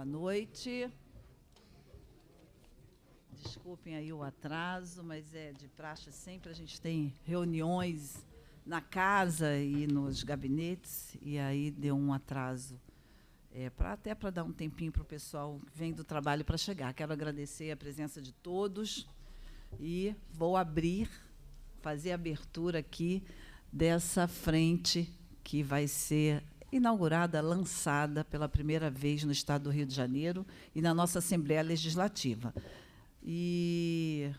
Boa noite. Desculpem aí o atraso, mas é de praxe sempre. A gente tem reuniões na casa e nos gabinetes, e aí deu um atraso. Até para dar um tempinho para o pessoal que vem do trabalho para chegar. Quero agradecer a presença de todos e vou fazer a abertura aqui dessa frente que vai ser inaugurada, lançada pela primeira vez no Estado do Rio de Janeiro e na nossa Assembleia Legislativa. E,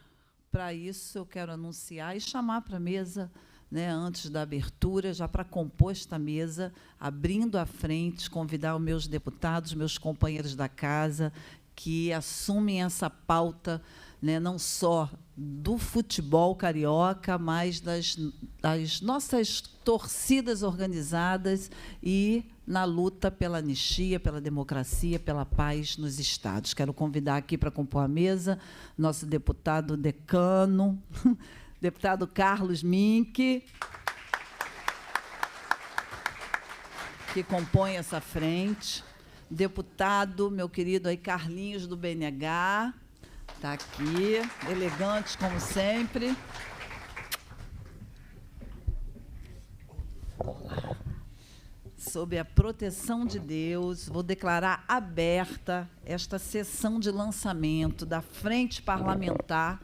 para isso, eu quero anunciar e chamar para a mesa, né, antes da abertura, já para compor esta mesa, abrindo a frente, convidar os meus deputados, meus companheiros da casa, que assumem essa pauta, né, não só do futebol carioca, mas das nossas torcidas organizadas e na luta pela anistia, pela democracia, pela paz nos estados. Quero convidar aqui para compor a mesa nosso deputado decano, deputado Carlos Mink, que compõe essa frente. Deputado, meu querido aí, Carlinhos, do BNH, está aqui, elegante, como sempre. Sob a proteção de Deus, vou declarar aberta esta sessão de lançamento da Frente Parlamentar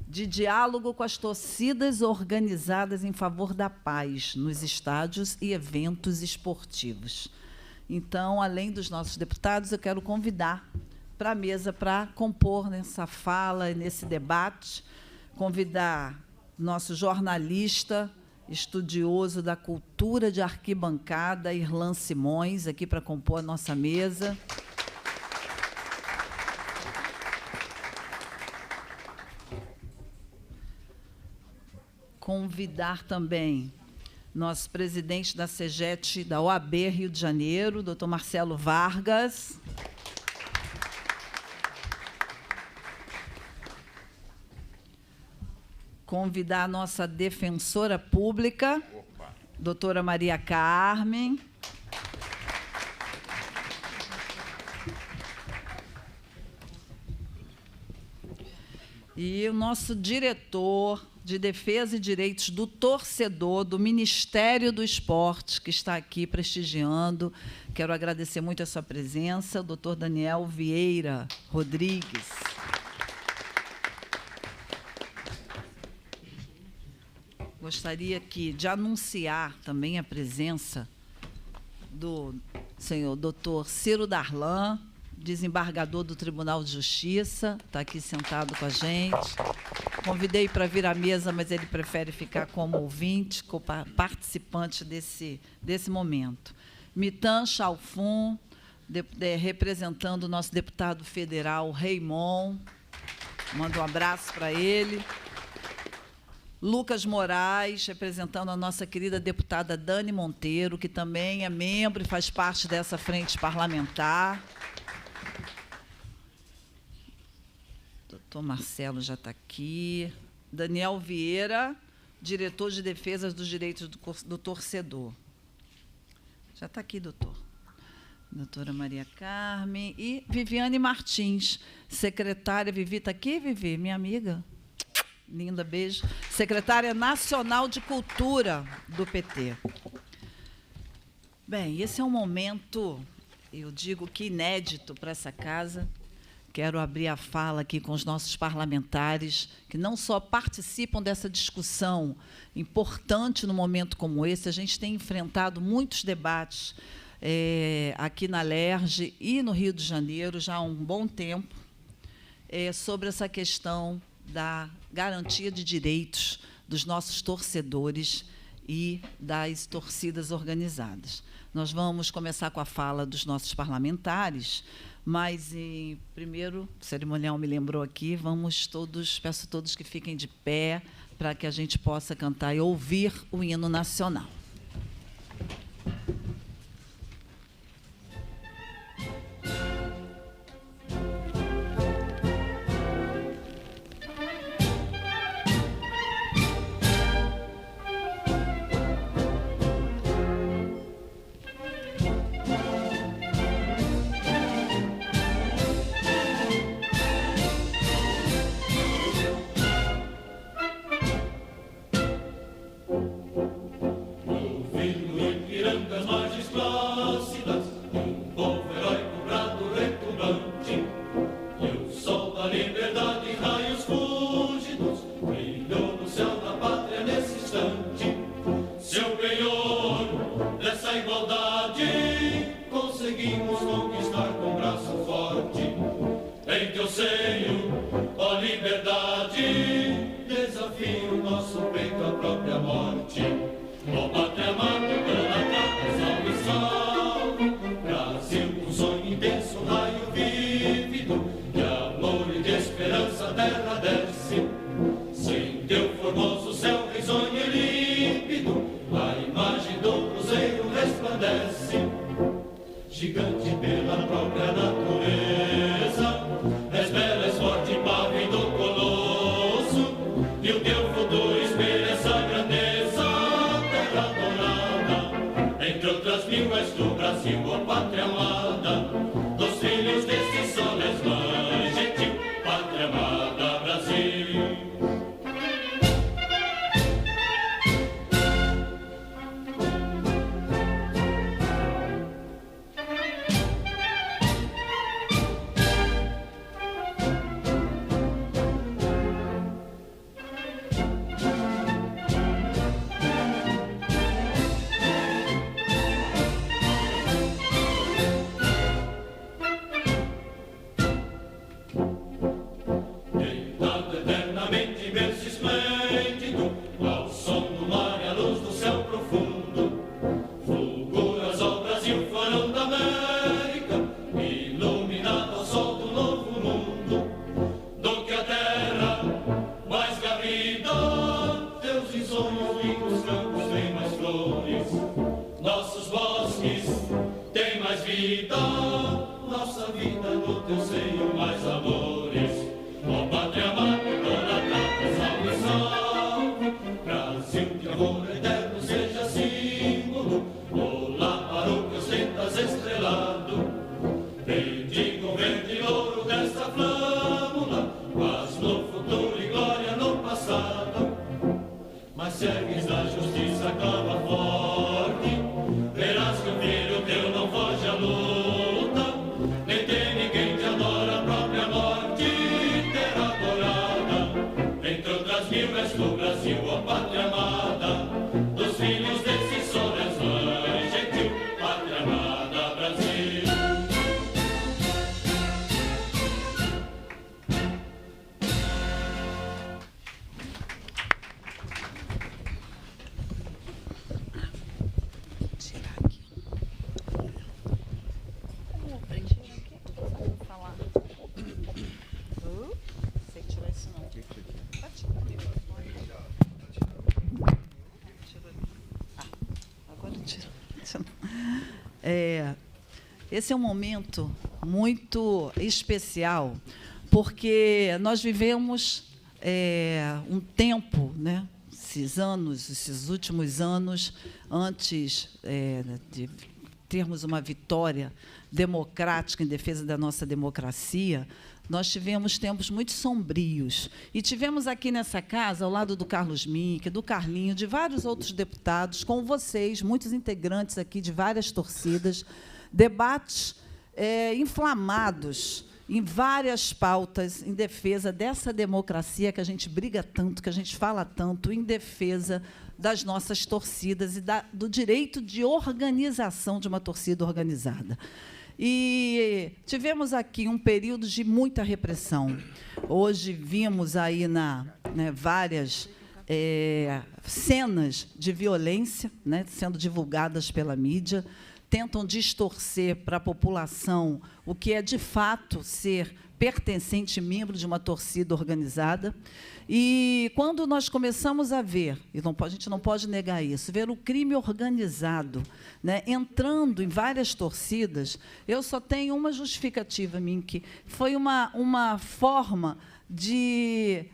de diálogo com as torcidas organizadas em favor da paz nos estádios e eventos esportivos. Então, além dos nossos deputados, eu quero convidar para a mesa para compor nessa fala, nesse debate, convidar nosso jornalista, estudioso da cultura de arquibancada, Irlan Simões, aqui para compor a nossa mesa. Convidar também nosso presidente da CEGET, da OAB Rio de Janeiro, doutor Marcelo Vargas. Convidar a nossa defensora pública, doutora Maria Carmen. E o nosso diretor de Defesa e Direitos do Torcedor, do Ministério do Esporte, que está aqui prestigiando. Quero agradecer muito a sua presença, o doutor Daniel Vieira Rodrigues. Gostaria de anunciar também a presença do senhor doutor Ciro Darlan, desembargador do Tribunal de Justiça, está aqui sentado com a gente. Convidei para vir à mesa, mas ele prefere ficar como ouvinte, participante desse momento. Mitan Chalfun, representando o nosso deputado federal, Raymond, mando um abraço para ele. Lucas Moraes, representando a nossa querida deputada Dani Monteiro, que também é membro e faz parte dessa frente parlamentar. Doutor Marcelo já está aqui. Daniel Vieira, diretor de Defesa dos Direitos do Torcedor. Já está aqui, doutor. Doutora Maria Carmen. E Viviane Martins, secretária. Vivi, está aqui, Vivi? Minha amiga. Linda, beijo. Secretária Nacional de Cultura do PT. Bem, esse é um momento, eu digo que inédito para essa casa. Quero abrir a fala aqui com os nossos parlamentares, que não só participam dessa discussão importante num momento como esse, a gente tem enfrentado muitos debates aqui na LERJ e no Rio de Janeiro já há um bom tempo, sobre essa questão da garantia de direitos dos nossos torcedores e das torcidas organizadas. Nós vamos começar com a fala dos nossos parlamentares, mas, primeiro, o cerimonial me lembrou aqui, peço a todos que fiquem de pé para que a gente possa cantar e ouvir o hino nacional. liberdade desafia o nosso peito à própria morte. Ó pátria amada, idolatrada, salve, salve. Brasil, um sonho intenso, um raio vívido de amor e de esperança a terra desce. Sem teu formoso céu risonho e límpido, a imagem do cruzeiro resplandece. Gigante pela própria natureza, és bela, és forte, pávido do colosso, e o teu futuro espelha essa grandeza, terra dourada. Entre outras mil és do Brasil, ó pátria amada, dos filhos deste sol és mãe gentil, pátria amada, Brasil. Esse é um momento muito especial, porque nós vivemos um tempo, né, esses últimos anos, antes de termos uma vitória democrática em defesa da nossa democracia, nós tivemos tempos muito sombrios. E tivemos aqui nessa casa, ao lado do Carlos Mink, do Carlinho, de vários outros deputados, com vocês, muitos integrantes aqui de várias torcidas, debates inflamados em várias pautas em defesa dessa democracia que a gente briga tanto, que a gente fala tanto, em defesa das nossas torcidas e do direito de organização de uma torcida organizada. E tivemos aqui um período de muita repressão. Hoje vimos aí várias cenas de violência, né, sendo divulgadas pela mídia, tentam distorcer para a população o que é, de fato, ser pertencente membro de uma torcida organizada. E, quando nós começamos a ver, e a gente não pode negar isso, ver o crime organizado, né, entrando em várias torcidas, eu só tenho uma justificativa, Mink, foi uma forma de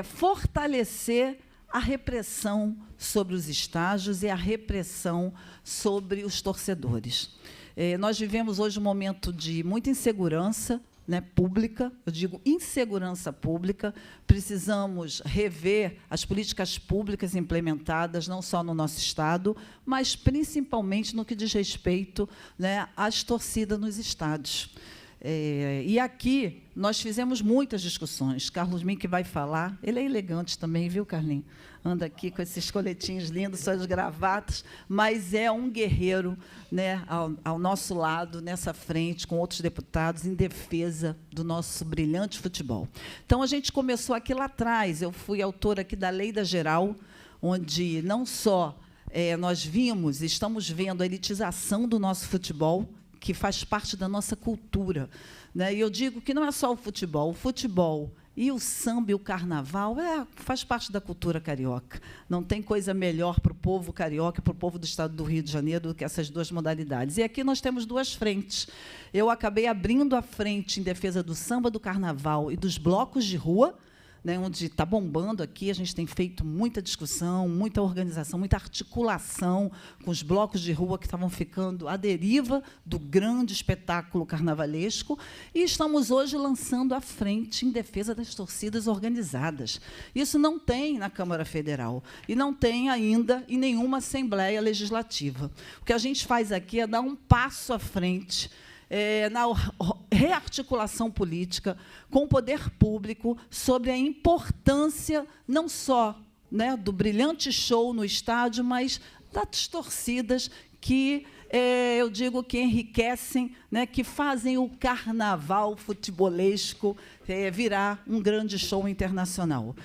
fortalecer a repressão sobre os estágios e a repressão sobre os torcedores. Nós vivemos hoje um momento de muita insegurança, né, pública, eu digo insegurança pública, precisamos rever as políticas públicas implementadas, não só no nosso Estado, mas principalmente no que diz respeito, né, às torcidas nos estádios. E aqui nós fizemos muitas discussões. Carlos Mink vai falar. Ele é elegante também, viu, Carlinhos? Anda aqui com esses coletinhos lindos, suas gravatas, mas é um guerreiro, né, ao nosso lado, nessa frente, com outros deputados, em defesa do nosso brilhante futebol. Então, a gente começou aqui lá atrás. Eu fui autora aqui da Lei da Geral, onde não só nós vimos, estamos vendo a elitização do nosso futebol, que faz parte da nossa cultura, né? E eu digo que não é só o futebol e o samba e o carnaval faz parte da cultura carioca. Não tem coisa melhor para o povo carioca e para o povo do estado do Rio de Janeiro do que essas duas modalidades. E aqui nós temos duas frentes. Eu acabei abrindo a frente em defesa do samba, do carnaval e dos blocos de rua, né, onde está bombando aqui. A gente tem feito muita discussão, muita organização, muita articulação com os blocos de rua que estavam ficando à deriva do grande espetáculo carnavalesco, e estamos hoje lançando a frente em defesa das torcidas organizadas. Isso não tem na Câmara Federal e não tem ainda em nenhuma Assembleia Legislativa. O que a gente faz aqui é dar um passo à frente na rearticulação política com o poder público sobre a importância não só, né, do brilhante show no estádio, mas das torcidas que eu digo que enriquecem, né, que fazem o carnaval futebolesco virar um grande show internacional.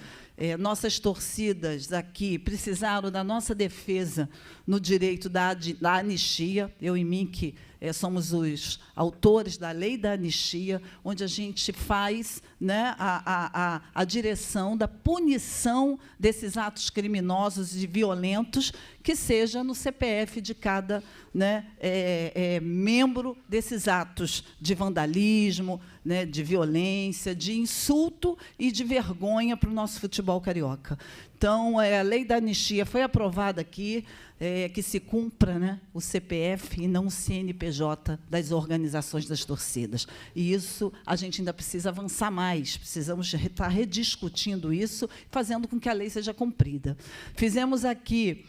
Nossas torcidas aqui precisaram da nossa defesa no direito da anistia. Eu e Mink somos os autores da Lei da Anistia, onde a gente faz, né, a direção da punição desses atos criminosos e violentos, que seja no CPF de cada, né, membro desses atos de vandalismo, né, de violência, de insulto e de vergonha para o nosso futebol carioca. Então, a Lei da Anistia foi aprovada aqui, que se cumpra, né, o CPF e não o CNPJ das organizações das torcidas. E isso a gente ainda precisa avançar mais, precisamos estar rediscutindo isso, fazendo com que a lei seja cumprida. Fizemos aqui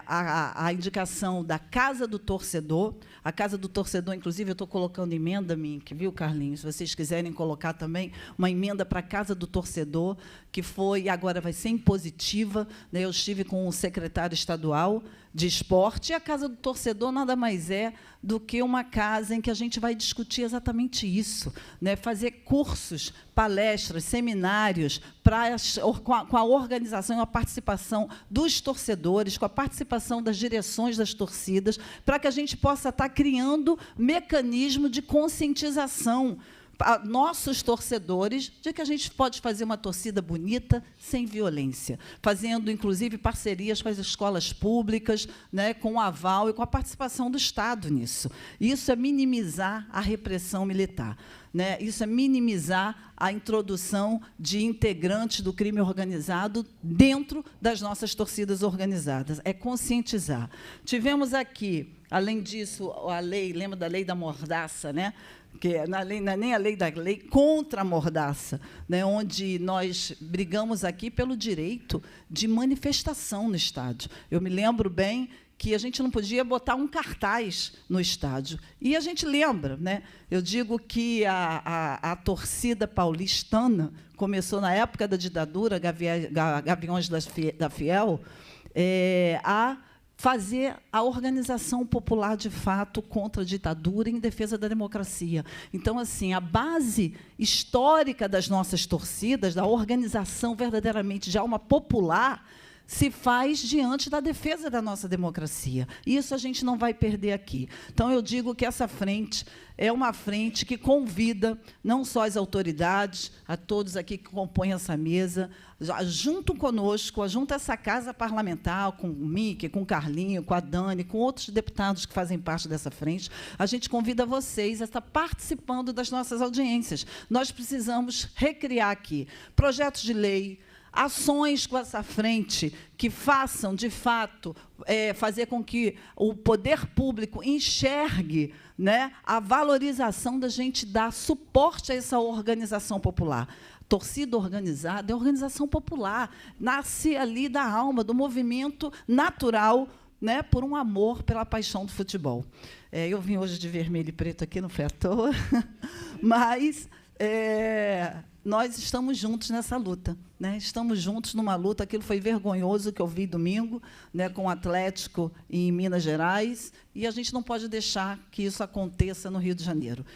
a indicação da Casa do Torcedor. A Casa do Torcedor, inclusive, eu estou colocando emenda, Mink, viu, Carlinhos? Se vocês quiserem colocar também uma emenda para a Casa do Torcedor, que foi, agora vai ser impositiva, né? Eu estive com o secretário estadual de esporte, e a Casa do Torcedor nada mais é do que uma casa em que a gente vai discutir exatamente isso, né? Fazer cursos, palestras, seminários com a organização e a participação dos torcedores, com a participação das direções das torcidas, para que a gente possa estar criando mecanismo de conscientização a nossos torcedores de que a gente pode fazer uma torcida bonita, sem violência, fazendo, inclusive, parcerias com as escolas públicas, né, com o aval e com a participação do Estado nisso. Isso é minimizar a repressão militar, né? Isso é minimizar a introdução de integrantes do crime organizado dentro das nossas torcidas organizadas. É conscientizar. Tivemos aqui, além disso, a lei, lembra da lei da mordaça, né? Que não é nem a lei da lei contra a mordaça, né, onde nós brigamos aqui pelo direito de manifestação no estádio. Eu me lembro bem que a gente não podia botar um cartaz no estádio. E a gente lembra, né? Eu digo que a torcida paulistana começou na época da ditadura, Gaviões da Fiel, a fazer a organização popular, de fato, contra a ditadura e em defesa da democracia. Então, assim, a base histórica das nossas torcidas, da organização verdadeiramente de alma popular, se faz diante da defesa da nossa democracia. E isso a gente não vai perder aqui. Então, eu digo que essa frente é uma frente que convida não só as autoridades, a todos aqui que compõem essa mesa, junto conosco, junto a essa casa parlamentar, com o Mink, com o Carlinho, com a Dani, com outros deputados que fazem parte dessa frente, a gente convida vocês a estar participando das nossas audiências. Nós precisamos recriar aqui projetos de lei, ações com essa frente que façam, de fato, fazer com que o poder público enxergue, né, a valorização da gente dar suporte a essa organização popular. Torcida organizada é organização popular, nasce ali da alma, do movimento natural né, por um amor pela paixão do futebol. Eu vim hoje de vermelho e preto aqui, não foi à toa, mas nós estamos juntos nessa luta, né? Estamos juntos numa luta. Aquilo foi vergonhoso que eu vi domingo, né, com o Atlético em Minas Gerais, e a gente não pode deixar que isso aconteça no Rio de Janeiro.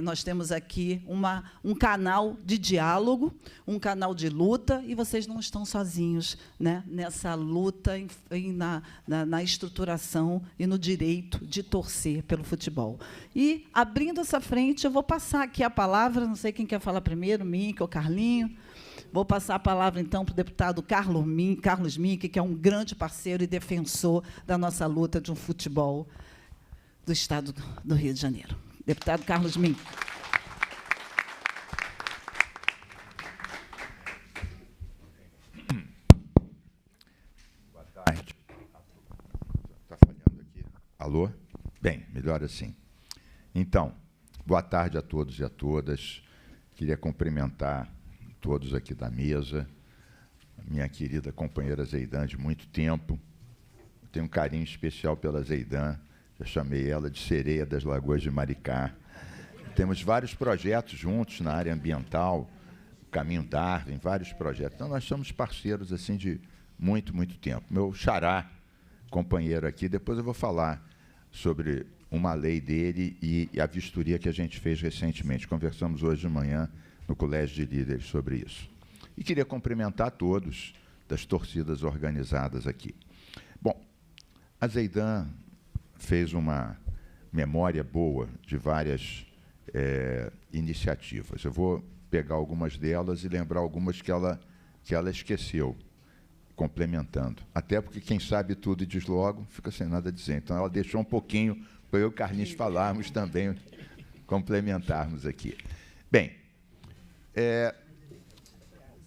Nós temos aqui um canal de diálogo, um canal de luta, e vocês não estão sozinhos, né, nessa luta na estruturação e no direito de torcer pelo futebol. E, abrindo essa frente, eu vou passar aqui a palavra, não sei quem quer falar primeiro, Mink ou Carlinho. Vou passar a palavra, então, para o deputado Carlos Mink, que é um grande parceiro e defensor da nossa luta de um futebol do Estado do Rio de Janeiro. Deputado Carlos Mink. Boa tarde. Está falhando aqui. Alô? Bem, melhor assim. Então, boa tarde a todos e a todas. Queria cumprimentar todos aqui da mesa, minha querida companheira Zeidan, de muito tempo. Eu tenho um carinho especial pela Zeidan, já chamei ela de Sereia das Lagoas de Maricá. Temos vários projetos juntos na área ambiental, Caminho Darwin, vários projetos. Então, nós somos parceiros assim de muito, muito tempo. Meu xará, companheiro aqui, depois eu vou falar sobre uma lei dele e a vistoria que a gente fez recentemente. Conversamos hoje de manhã no Colégio de Líderes sobre isso. E queria cumprimentar todos das torcidas organizadas aqui. Bom, a Zeidan fez uma memória boa de várias iniciativas. Eu vou pegar algumas delas e lembrar algumas que ela esqueceu, complementando. Até porque quem sabe tudo e diz logo, fica sem nada a dizer. Então, ela deixou um pouquinho para eu e o Carlinhos falarmos também, complementarmos aqui. Bem,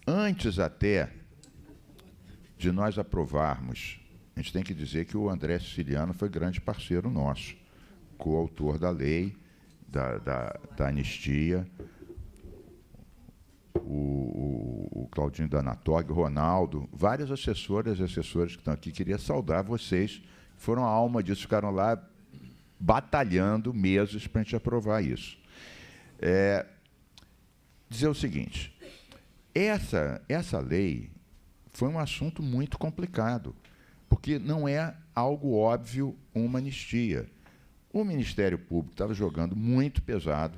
antes até de nós aprovarmos, a gente tem que dizer que o André Siciliano foi grande parceiro nosso, coautor da lei, da anistia, o Claudinho Danatog, o Ronaldo, várias assessoras e assessores que estão aqui. Queria saudar vocês, foram a alma disso, ficaram lá batalhando meses para a gente aprovar isso. Dizer o seguinte, essa lei foi um assunto muito complicado, porque não é algo óbvio uma anistia. O Ministério Público estava jogando muito pesado,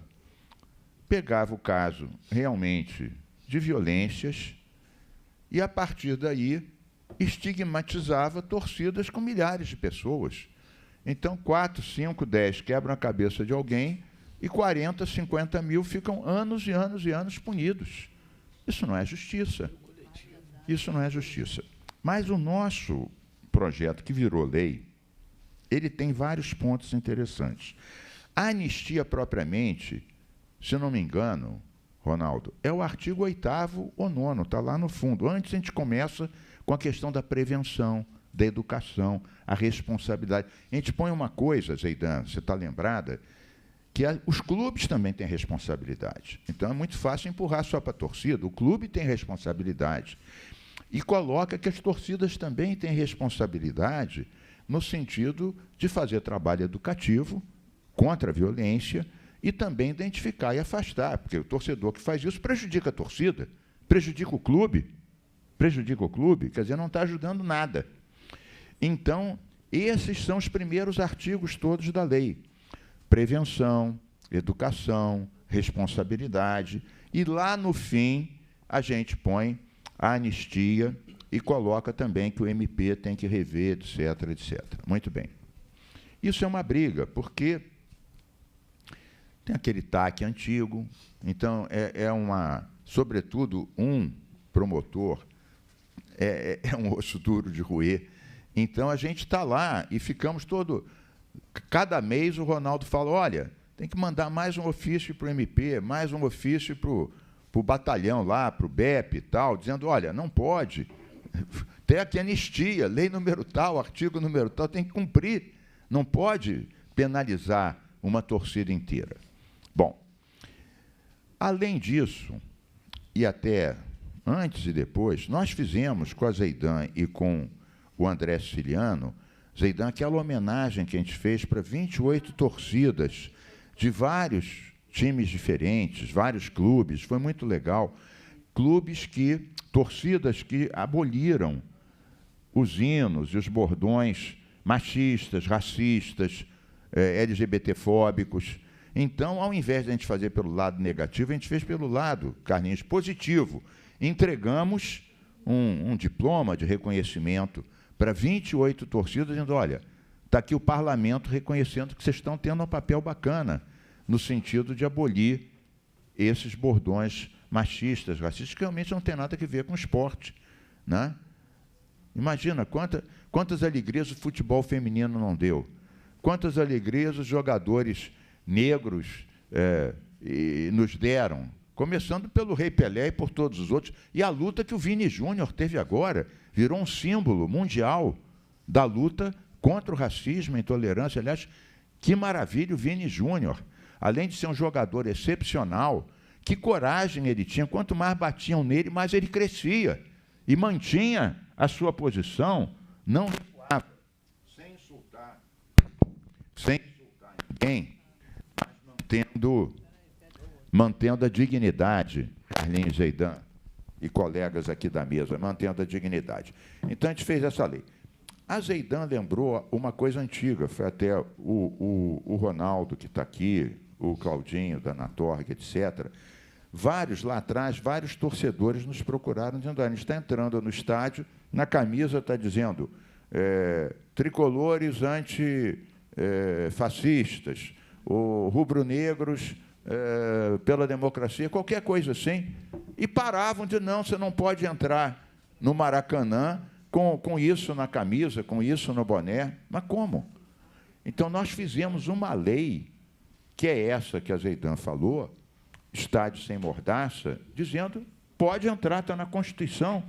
pegava o caso realmente de violências e, a partir daí, estigmatizava torcidas com milhares de pessoas. Então, 4, 5, 10 quebram a cabeça de alguém e 40, 50 mil ficam anos e anos e anos punidos. Isso não é justiça. Isso não é justiça. Mas o nosso projeto, que virou lei, ele tem vários pontos interessantes. A anistia, propriamente, se não me engano, Ronaldo, é o artigo 8º ou 9º, está lá no fundo. Antes, a gente começa com a questão da prevenção, da educação, a responsabilidade. A gente põe uma coisa, Zeidan, você está lembrada, que os clubes também têm responsabilidade. Então, é muito fácil empurrar só para a torcida. O clube tem responsabilidade. E coloca que as torcidas também têm responsabilidade no sentido de fazer trabalho educativo contra a violência e também identificar e afastar, porque o torcedor que faz isso prejudica a torcida, prejudica o clube, quer dizer, não está ajudando nada. Então, esses são os primeiros artigos todos da lei. Prevenção, educação, responsabilidade, e lá no fim a gente põe a anistia e coloca também que o MP tem que rever, etc, etc. Muito bem. Isso é uma briga, porque tem aquele TAC antigo, então sobretudo, um promotor é um osso duro de roer. Então, a gente está lá e ficamos cada mês o Ronaldo fala, olha, tem que mandar mais um ofício para o MP, mais um ofício para o batalhão lá, para o BEP e tal, dizendo, olha, não pode, tem aqui anistia, lei número tal, artigo número tal, tem que cumprir, não pode penalizar uma torcida inteira. Bom, além disso, e até antes e depois, nós fizemos com a Zeidan e com o André Siciliano Zeidan, aquela homenagem que a gente fez para 28 torcidas de vários times diferentes, vários clubes, foi muito legal. Torcidas que aboliram os hinos e os bordões machistas, racistas, LGBTfóbicos. Então, ao invés de a gente fazer pelo lado negativo, a gente fez pelo lado, Carlinhos, positivo. Entregamos um diploma de reconhecimento para 28 torcidas, dizendo, olha, está aqui o parlamento reconhecendo que vocês estão tendo um papel bacana no sentido de abolir esses bordões machistas, racistas, que realmente não tem nada a ver com esporte, né? Imagina quantas alegrias o futebol feminino não deu, quantas alegrias os jogadores negros nos deram, começando pelo Rei Pelé e por todos os outros, e a luta que o Vini Júnior teve agora, virou um símbolo mundial da luta contra o racismo e a intolerância. Aliás, que maravilha o Vini Júnior, além de ser um jogador excepcional, que coragem ele tinha, quanto mais batiam nele, mais ele crescia, e mantinha a sua posição, não recuava, sem insultar ninguém, mas mantendo a dignidade, Carlinhos, Zeidan e colegas aqui da mesa, mantendo a dignidade. Então, a gente fez essa lei. A Zeidan lembrou uma coisa antiga, foi até o Ronaldo, que está aqui, o Claudinho, da Anatorg, etc., lá atrás, vários torcedores nos procuraram, dizendo, a gente está entrando no estádio, na camisa está dizendo tricolores antifascistas, ou rubro-negros pela democracia, qualquer coisa assim, e paravam de, não, você não pode entrar no Maracanã com isso na camisa, com isso no boné. Mas como? Então, nós fizemos uma lei, que é essa que a Zeidan falou, estádio sem mordaça, dizendo, pode entrar, está na Constituição,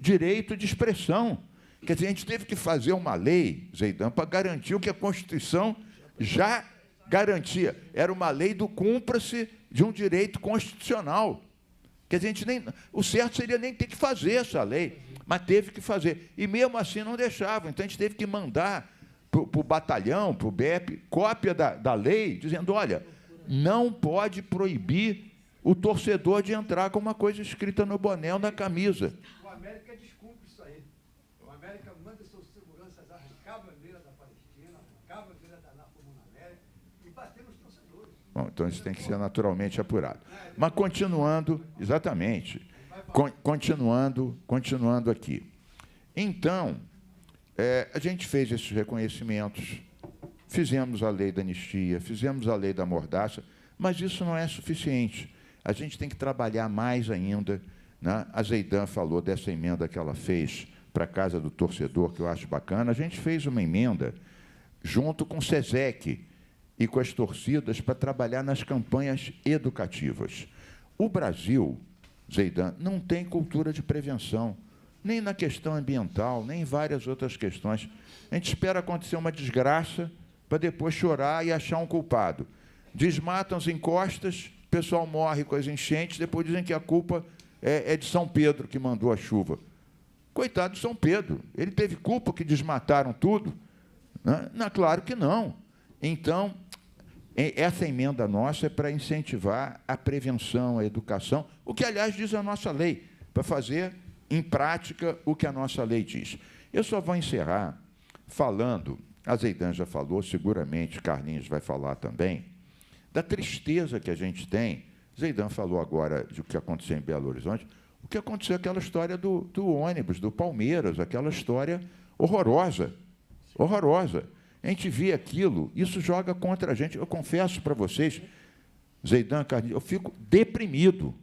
direito de expressão. Quer dizer, a gente teve que fazer uma lei, Zeidan, para garantir o que a Constituição já garantia. Era uma lei do cumpra-se de um direito constitucional. Quer dizer, o certo seria nem ter que fazer essa lei, mas teve que fazer. E, mesmo assim, não deixavam. Então, a gente teve que mandar para o batalhão, para o BEP, cópia da lei, dizendo, olha, não pode proibir o torcedor de entrar com uma coisa escrita no boné ou na camisa. O América descumpre isso aí. O América manda seus seguranças arrancar a bandeira da Palestina, arrancar a bandeira da América e bater nos torcedores. Bom, então isso tem que ser naturalmente apurado. Mas continuando, exatamente, continuando aqui. Então, a gente fez esses reconhecimentos, fizemos a lei da anistia, fizemos a lei da mordaça, mas isso não é suficiente. A gente tem que trabalhar mais ainda, né? A Zeidan falou dessa emenda que ela fez para a Casa do Torcedor, que eu acho bacana. A gente fez uma emenda junto com o SESEC e com as torcidas para trabalhar nas campanhas educativas. O Brasil, Zeidan, não tem cultura de prevenção, nem na questão ambiental, nem em várias outras questões. A gente espera acontecer uma desgraça para depois chorar e achar um culpado. Desmatam as encostas, o pessoal morre com as enchentes, depois dizem que a culpa é de São Pedro, que mandou a chuva. Coitado de São Pedro, ele teve culpa que desmataram tudo? Não, claro que não. Então, essa emenda nossa é para incentivar a prevenção, a educação, o que, aliás, diz a nossa lei, para fazer em prática o que a nossa lei diz. Eu só vou encerrar falando, a Zeidan já falou, seguramente Carlinhos vai falar também, da tristeza que a gente tem. Zeidan falou agora de o que aconteceu em Belo Horizonte, o que aconteceu, aquela história do ônibus, do Palmeiras, aquela história horrorosa, horrorosa. A gente vê aquilo, isso joga contra a gente. Eu confesso para vocês, Zeidan, Carlinhos, eu fico deprimido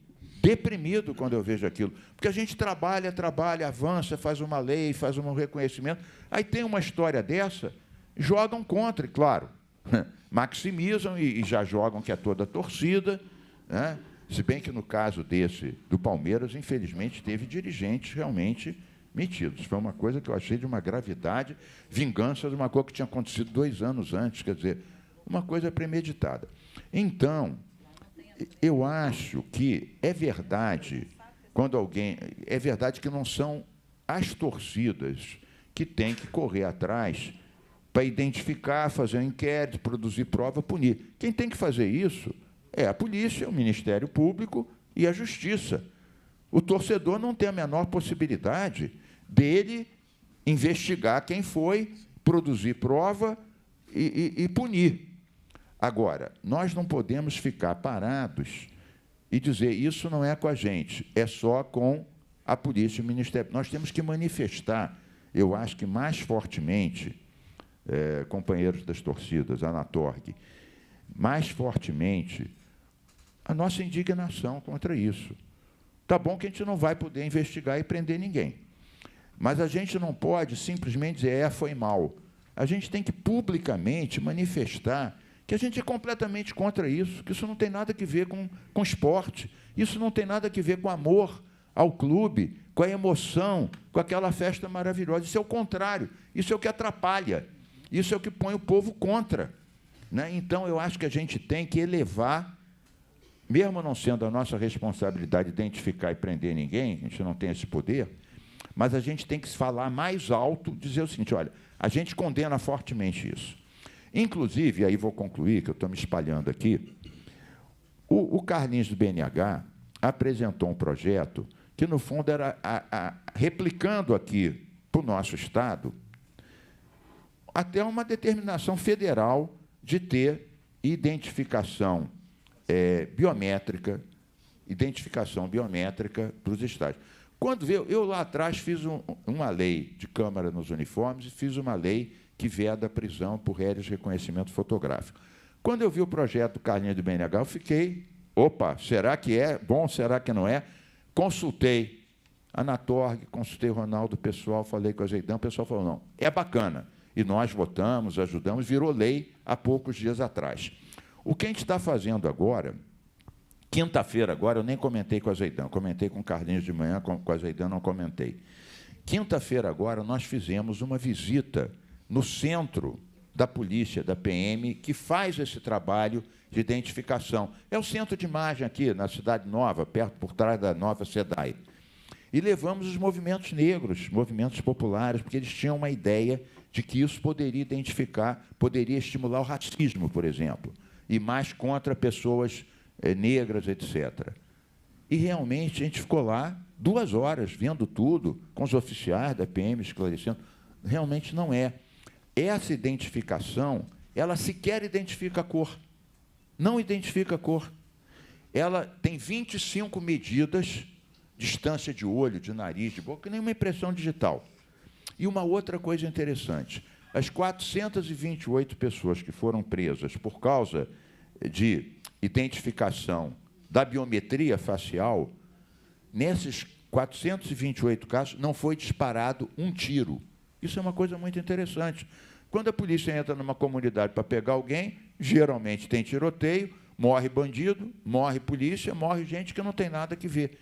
quando eu vejo aquilo, porque a gente trabalha, avança, faz uma lei, faz um reconhecimento, aí tem uma história dessa, jogam contra, e claro, maximizam e já jogam que é toda a torcida, né? Se bem que no caso do Palmeiras, infelizmente, teve dirigentes realmente metidos. Foi uma coisa que eu achei de uma gravidade, vingança de uma coisa que tinha acontecido 2 anos antes, quer dizer, uma coisa premeditada. Então, eu acho que é verdade, é verdade que não são as torcidas que têm que correr atrás para identificar, fazer um inquérito, produzir prova, punir. Quem tem que fazer isso é a polícia, o Ministério Público e a Justiça. O torcedor não tem a menor possibilidade dele investigar quem foi, produzir prova e punir. Agora, nós não podemos ficar parados e dizer isso não é com a gente, é só com a polícia e o Ministério. Nós temos que manifestar, eu acho que mais fortemente, companheiros das torcidas, Anatorg, mais fortemente a nossa indignação contra isso. Tá bom que a gente não vai poder investigar e prender ninguém, mas a gente não pode simplesmente dizer, foi mal. A gente tem que publicamente manifestar que a gente é completamente contra isso, que isso não tem nada a ver com esporte, isso não tem nada a ver com amor ao clube, com a emoção, com aquela festa maravilhosa. Isso é o contrário, isso é o que atrapalha, isso é o que põe o povo contra, né? Então, eu acho que a gente tem que elevar, mesmo não sendo a nossa responsabilidade identificar e prender ninguém, a gente não tem esse poder, mas a gente tem que falar mais alto, dizer o seguinte, olha, a gente condena fortemente isso. Inclusive, aí vou concluir, que eu estou me espalhando aqui, o Carlinhos do BNH apresentou um projeto que, no fundo, era replicando aqui para o nosso Estado até uma determinação federal de ter identificação biométrica para os estados. Quando eu lá atrás fiz uma lei de câmara nos uniformes e fiz uma lei que veda a prisão por rédeas de reconhecimento fotográfico. Quando eu vi o projeto do Carlinhos do BNH, eu fiquei, opa, será que é bom, será que não é? Consultei a Anatorg, consultei o Ronaldo, o pessoal, falei com a Zeidan, o pessoal falou, não, é bacana. E nós votamos, ajudamos, virou lei há poucos dias atrás. O que a gente está fazendo agora, quinta-feira agora, eu nem comentei com a Zeidan, comentei com o Carlinhos de manhã, com a Zeidan não comentei. Quinta-feira agora, nós fizemos uma visita no centro da polícia, da PM, que faz esse trabalho de identificação. É o centro de imagem aqui, na Cidade Nova, perto por trás da nova SEDAI. E levamos os movimentos negros, movimentos populares, porque eles tinham uma ideia de que isso poderia identificar, poderia estimular o racismo, por exemplo, e mais contra pessoas negras, etc. E, realmente, a gente ficou lá 2 horas, vendo tudo, com os oficiais da PM esclarecendo. Realmente não é. Essa identificação, ela sequer identifica a cor. Não identifica a cor. Ela tem 25 medidas, distância de olho, de nariz, de boca, nem uma impressão digital. E uma outra coisa interessante, as 428 pessoas que foram presas por causa de identificação da biometria facial, nesses 428 casos, não foi disparado um tiro. Isso é uma coisa muito interessante. Quando a polícia entra numa comunidade para pegar alguém, geralmente tem tiroteio, morre bandido, morre polícia, morre gente que não tem nada que ver.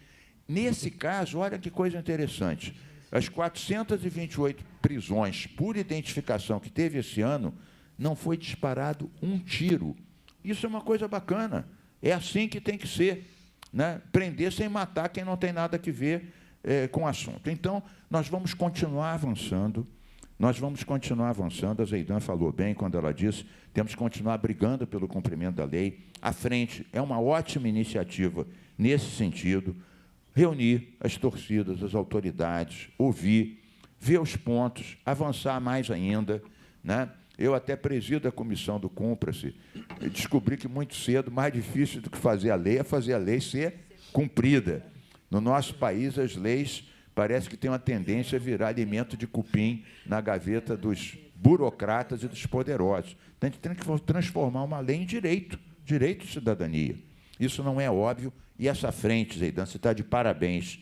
Nesse caso, olha que coisa interessante, as 428 prisões por identificação que teve esse ano, não foi disparado um tiro. Isso é uma coisa bacana. É assim que tem que ser, né? Prender sem matar quem não tem nada que ver com o assunto. Então, nós vamos continuar avançando, a Zeidan falou bem quando ela disse, temos que continuar brigando pelo cumprimento da lei. A frente é uma ótima iniciativa nesse sentido, reunir as torcidas, as autoridades, ouvir, ver os pontos, avançar mais ainda, né? Eu até presido a comissão do Cumpra-se, descobri que muito cedo, mais difícil do que fazer a lei, é fazer a lei ser cumprida. No nosso país, as leis parece que têm uma tendência a virar alimento de cupim na gaveta dos burocratas e dos poderosos. Então, a gente tem que transformar uma lei em direito, direito de cidadania. Isso não é óbvio, e essa frente, Zeidan, você está de parabéns.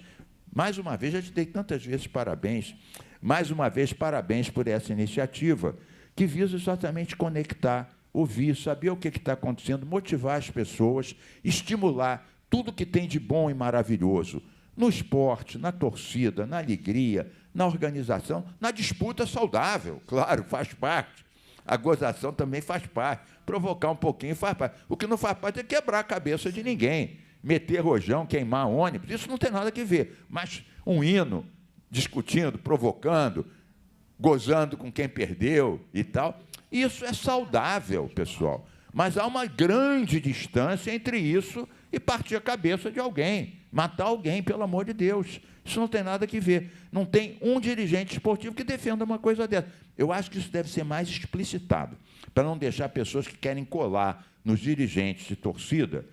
Mais uma vez, já te dei tantas vezes parabéns, mais uma vez, parabéns por essa iniciativa, que visa exatamente conectar, ouvir, saber o que está acontecendo, motivar as pessoas, estimular tudo que tem de bom e maravilhoso no esporte, na torcida, na alegria, na organização, na disputa saudável, claro, faz parte. A gozação também faz parte. Provocar um pouquinho faz parte. O que não faz parte é quebrar a cabeça de ninguém, meter rojão, queimar ônibus, isso não tem nada a ver. Mas um hino discutindo, provocando, gozando com quem perdeu e tal. Isso é saudável, pessoal. Mas há uma grande distância entre isso e partir a cabeça de alguém, matar alguém, pelo amor de Deus. Isso não tem nada que ver. Não tem um dirigente esportivo que defenda uma coisa dessa. Eu acho que isso deve ser mais explicitado, para não deixar pessoas que querem colar nos dirigentes de torcida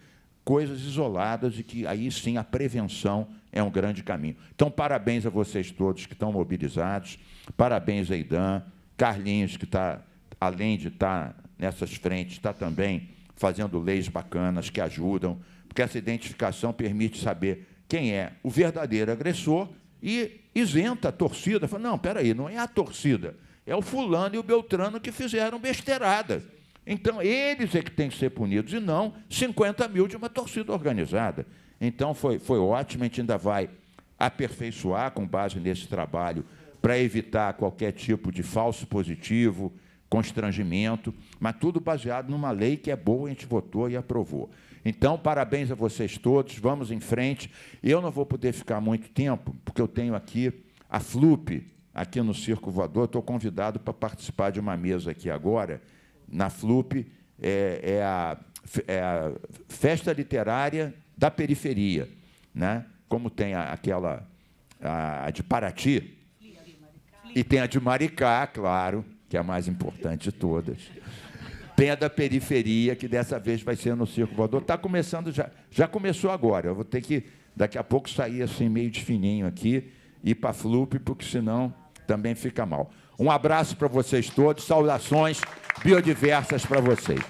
coisas isoladas, e que aí sim a prevenção é um grande caminho. Então, parabéns a vocês todos que estão mobilizados, parabéns a Aidan, Carlinhos, que está, além de estar nessas frentes, está também fazendo leis bacanas que ajudam, porque essa identificação permite saber quem é o verdadeiro agressor e isenta a torcida. Fala, não, espera aí, não é a torcida, é o fulano e o beltrano que fizeram besteirada. Então, eles é que têm que ser punidos, e não 50 mil de uma torcida organizada. Então, foi ótimo, a gente ainda vai aperfeiçoar com base nesse trabalho para evitar qualquer tipo de falso positivo, constrangimento, mas tudo baseado numa lei que é boa, a gente votou e aprovou. Então, parabéns a vocês todos, vamos em frente. Eu não vou poder ficar muito tempo, porque eu tenho aqui a FLUP, aqui no Circo Voador, estou convidado para participar de uma mesa aqui agora. Na FLUP, é a Festa Literária da Periferia, né? Como tem aquela a de Paraty, e tem a de Maricá, claro, que é a mais importante de todas. Tem a da periferia, que dessa vez vai ser no Circo Voador. Está começando, já começou agora. Eu vou ter que, daqui a pouco, sair assim, meio de fininho aqui, e ir para a FLUP, porque senão também fica mal. Um abraço para vocês todos, saudações biodiversas para vocês.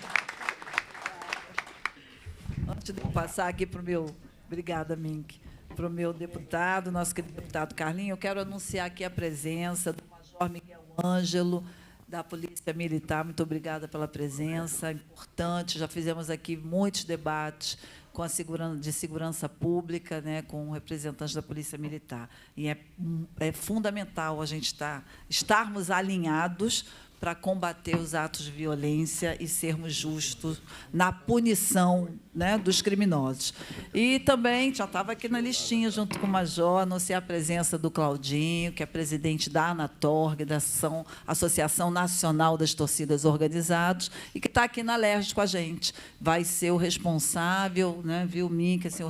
Antes de eu passar aqui para o meu... Obrigada, Mink. Para o meu deputado, nosso querido deputado Carlinhos, eu quero anunciar aqui a presença do Major Miguel Ângelo, da Polícia Militar. Muito obrigada pela presença, importante. Já fizemos aqui muitos debates com a segurança pública, né, com representantes da Polícia Militar. E é fundamental a gente estarmos alinhados para combater os atos de violência e sermos justos na punição, né, dos criminosos. E também, já estava aqui na listinha, junto com o Major, anunciar a presença do Claudinho, que é presidente da ANATORG, da Associação Nacional das Torcidas Organizadas, e que está aqui na LERJ com a gente. Vai ser o responsável, né, viu, Mink, assim,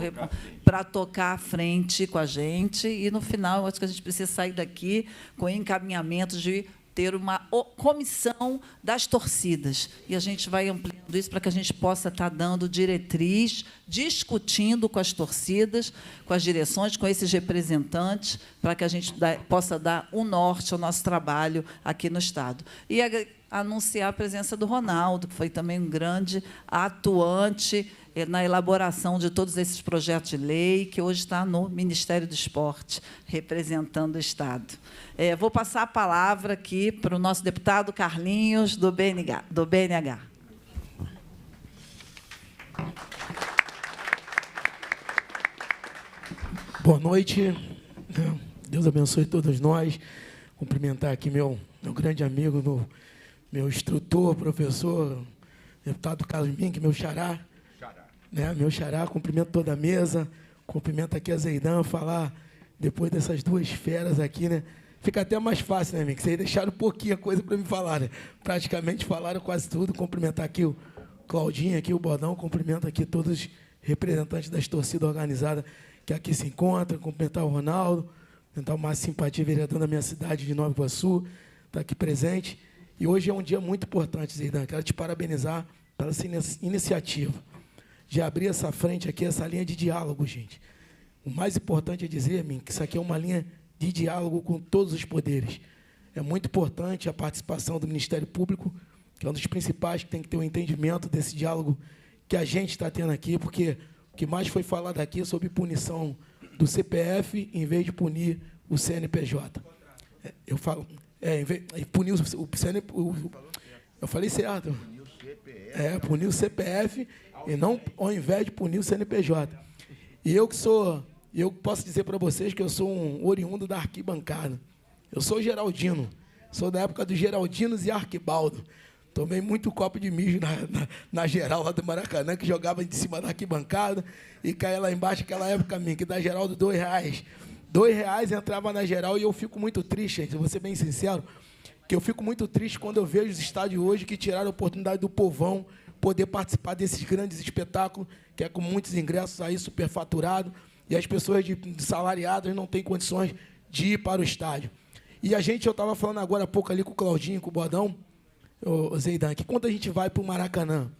para tocar à frente com a gente. E, no final, acho que a gente precisa sair daqui com encaminhamento de ter uma comissão das torcidas. E a gente vai ampliando isso para que a gente possa estar dando diretriz, discutindo com as torcidas, com as direções, com esses representantes, para que a gente possa dar um norte ao nosso trabalho aqui no Estado. E anunciar a presença do Ronaldo, que foi também um grande atuante na elaboração de todos esses projetos de lei, que hoje está no Ministério do Esporte, representando o Estado. Vou passar a palavra aqui para o nosso deputado Carlinhos, do BNH. Boa noite. Deus abençoe todos nós. Cumprimentar aqui meu grande amigo, meu instrutor, professor, deputado Carlos Mink, meu xará. Né, meu xará, cumprimento toda a mesa, cumprimento aqui a Zeidan, falar depois dessas duas feras aqui, né? Fica até mais fácil, né, Mink? Vocês deixaram pouquinha coisa para me falar, né? Praticamente falaram quase tudo. Cumprimentar aqui o Claudinho, aqui o Bodão, cumprimento aqui todos os representantes das torcidas organizadas que aqui se encontram, cumprimentar o Ronaldo, tentar uma simpatia, vereador da minha cidade de Nova Iguaçu, está aqui presente. E hoje é um dia muito importante, Zeidan. Quero te parabenizar pela essa iniciativa de abrir essa frente aqui, essa linha de diálogo, gente. O mais importante é dizer, Mink, que isso aqui é uma linha de diálogo com todos os poderes. É muito importante a participação do Ministério Público, que é um dos principais, que tem que ter um entendimento desse diálogo que a gente está tendo aqui, porque o que mais foi falado aqui é sobre punição do CPF, em vez de punir o CNPJ. Eu falo, em vez de punir o CNPJ, eu falei certo. Punir o CPF, e não ao invés de punir o CNPJ. E eu posso dizer para vocês que eu sou um oriundo da arquibancada. Eu sou geraldino, sou da época dos Geraldinos e Arquibaldo. Tomei muito copo de mijo na geral lá do Maracanã, que jogava de cima da arquibancada e caía lá embaixo, aquela época minha, que dá geral de R$2. R$2 entrava na geral, e eu fico muito triste, gente, vou ser bem sincero, que eu fico muito triste quando eu vejo os estádios hoje que tiraram a oportunidade do povão poder participar desses grandes espetáculos, que é com muitos ingressos aí superfaturados, e as pessoas de salariadas não têm condições de ir para o estádio. E a gente, eu estava falando agora há pouco ali com o Claudinho, com o Bodão, o Zeidan, que quando a gente vai para o Maracanã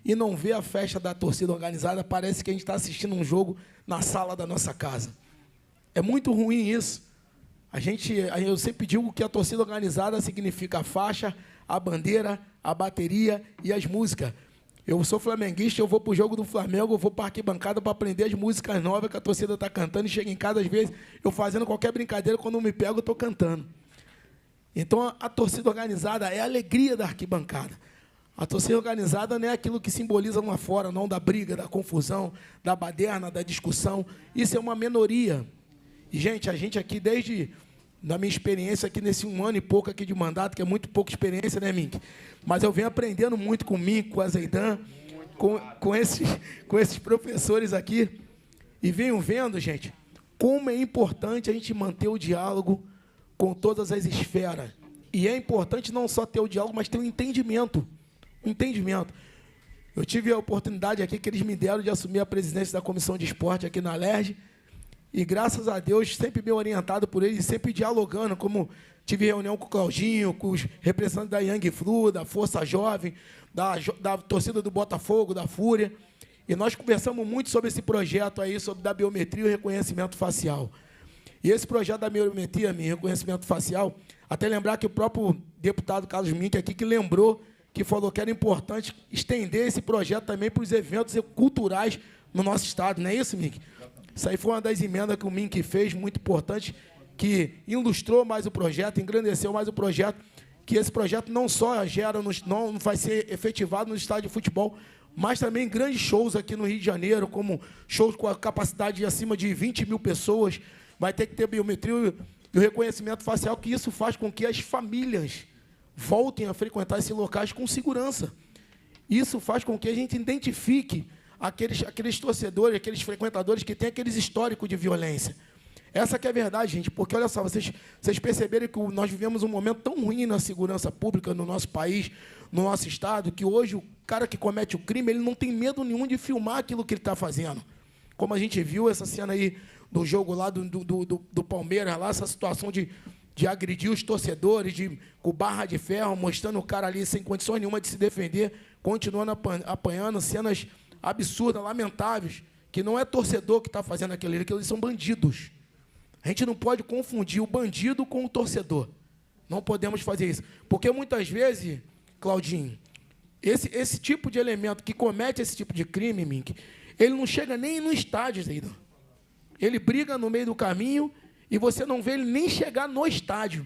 e não vê a festa da torcida organizada, parece que a gente está assistindo um jogo na sala da nossa casa. É muito ruim isso. Eu sempre digo que a torcida organizada significa a faixa, a bandeira, a bateria e as músicas. Eu sou flamenguista, eu vou para o jogo do Flamengo, eu vou para a arquibancada para aprender as músicas novas que a torcida está cantando, e chego em casa, às vezes, eu fazendo qualquer brincadeira, quando eu me pego, eu estou cantando. Então, a torcida organizada é a alegria da arquibancada. A torcida organizada não é aquilo que simboliza lá fora, não, da briga, da confusão, da baderna, da discussão. Isso é uma minoria. E, gente, a gente aqui, desde da minha experiência aqui nesse 1 ano e pouco aqui de mandato, que é muito pouca experiência, né, Mink? Mas eu venho aprendendo muito com o Mink, com a Zeidan, com esses professores aqui, e venho vendo, gente, como é importante a gente manter o diálogo com todas as esferas. E é importante não só ter o diálogo, mas ter o entendimento. Entendimento. Eu tive a oportunidade aqui que eles me deram de assumir a presidência da Comissão de Esporte aqui na LERJ, e, graças a Deus, sempre bem orientado por eles, sempre dialogando, como tive reunião com o Claudinho, com os representantes da Young Flu, da Força Jovem, da torcida do Botafogo, da Fúria, e nós conversamos muito sobre esse projeto aí, sobre da biometria e o reconhecimento facial. E esse projeto da biometria e reconhecimento facial, até lembrar que o próprio deputado Carlos Mink aqui, que lembrou, que falou que era importante estender esse projeto também para os eventos culturais no nosso estado, não é isso, Mink? Isso aí foi uma das emendas que o Mink fez, muito importante, que ilustrou mais o projeto, engrandeceu mais o projeto, que esse projeto não só gera, não vai ser efetivado no estádio de futebol, mas também grandes shows aqui no Rio de Janeiro, como shows com a capacidade de acima de 20 mil pessoas, vai ter que ter biometria e o reconhecimento facial, que isso faz com que as famílias voltem a frequentar esses locais com segurança. Isso faz com que a gente identifique aqueles torcedores, aqueles frequentadores que têm aqueles históricos de violência. Essa que é a verdade, gente, porque, olha só, vocês perceberam que nós vivemos um momento tão ruim na segurança pública no nosso país, no nosso estado, que hoje o cara que comete o crime, ele não tem medo nenhum de filmar aquilo que ele está fazendo. Como a gente viu essa cena aí do jogo lá do Palmeiras, lá, essa situação de agredir os torcedores, com barra de ferro, mostrando o cara ali sem condições nenhuma de se defender, continuando apanhando, cenas absurdas, lamentáveis, que não é torcedor que está fazendo aquilo ali, que eles são bandidos. A gente não pode confundir o bandido com o torcedor. Não podemos fazer isso. Porque, muitas vezes, Claudinho, esse tipo de elemento que comete esse tipo de crime, Mink, ele não chega nem no estádio, Zeidan. Ele briga no meio do caminho e você não vê ele nem chegar no estádio.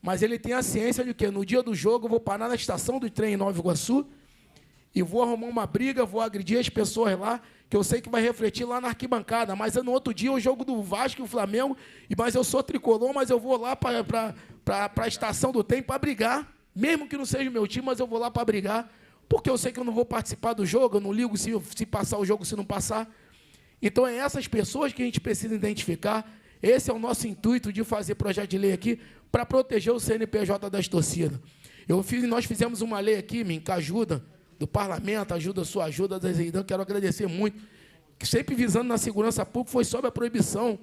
Mas ele tem a ciência de que, no dia do jogo, eu vou parar na estação do trem em Nova Iguaçu e vou arrumar uma briga, vou agredir as pessoas lá, que eu sei que vai refletir lá na arquibancada, mas no outro dia o jogo do Vasco e o Flamengo, mas eu sou tricolor, mas eu vou lá para a estação do trem para brigar, mesmo que não seja o meu time, mas eu vou lá para brigar, porque eu sei que eu não vou participar do jogo, eu não ligo se passar o jogo, se não passar. Então, é essas pessoas que a gente precisa identificar. Esse é o nosso intuito de fazer projeto de lei aqui, para proteger o CNPJ das torcidas. Nós fizemos uma lei aqui, Mink, ajuda do parlamento, sua ajuda, da Zeidan, quero agradecer muito, que sempre visando na segurança pública, foi sobre a proibição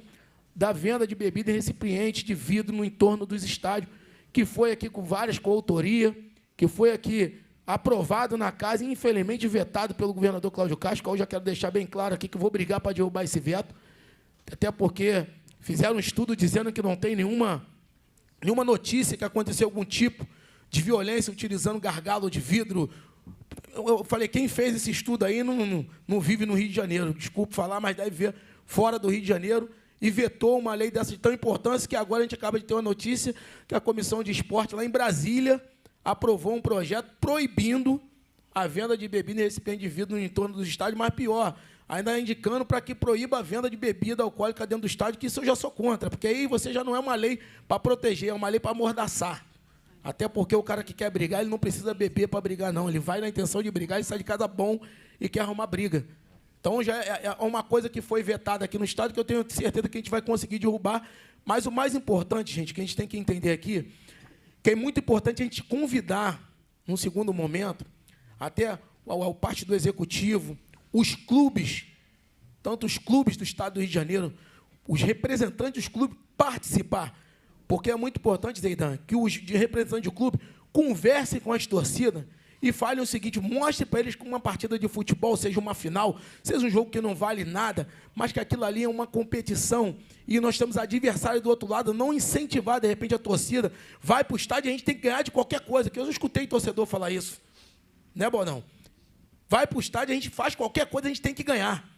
da venda de bebida em recipiente de vidro no entorno dos estádios, que foi aqui com várias coautorias, que foi aqui aprovado na casa e, infelizmente, vetado pelo governador Cláudio Castro, que eu já quero deixar bem claro aqui que eu vou brigar para derrubar esse veto, até porque fizeram um estudo dizendo que não tem nenhuma notícia que aconteceu algum tipo de violência utilizando gargalo de vidro. Eu falei, quem fez esse estudo aí não vive no Rio de Janeiro, desculpe falar, mas deve ver fora do Rio de Janeiro, e vetou uma lei dessa de tão importância que agora a gente acaba de ter uma notícia que a Comissão de Esporte, lá em Brasília, aprovou um projeto proibindo a venda de bebida em recipiente de vidro no entorno dos estádios, mas pior, ainda indicando para que proíba a venda de bebida alcoólica dentro do estádio, que isso eu já sou contra, porque aí você já não é uma lei para proteger, é uma lei para amordaçar. Até porque o cara que quer brigar, ele não precisa beber para brigar, não. Ele vai na intenção de brigar, ele sai de casa bom e quer arrumar briga. Então, já é uma coisa que foi vetada aqui no Estado, que eu tenho certeza que a gente vai conseguir derrubar. Mas o mais importante, gente, que a gente tem que entender aqui, que é muito importante a gente convidar, num segundo momento, até a parte do Executivo, os clubes, tanto os clubes do Estado do Rio de Janeiro, os representantes dos clubes participar. Porque é muito importante, Zeidan, que os representantes do clube conversem com as torcidas e falem o seguinte, mostre para eles que uma partida de futebol, seja uma final, seja um jogo que não vale nada, mas que aquilo ali é uma competição e nós temos adversário do outro lado, não incentivar, de repente, a torcida, vai para o estádio e a gente tem que ganhar de qualquer coisa, que eu já escutei torcedor falar isso. Né, Bonão? Vai para o estádio, a gente faz qualquer coisa, a gente tem que ganhar.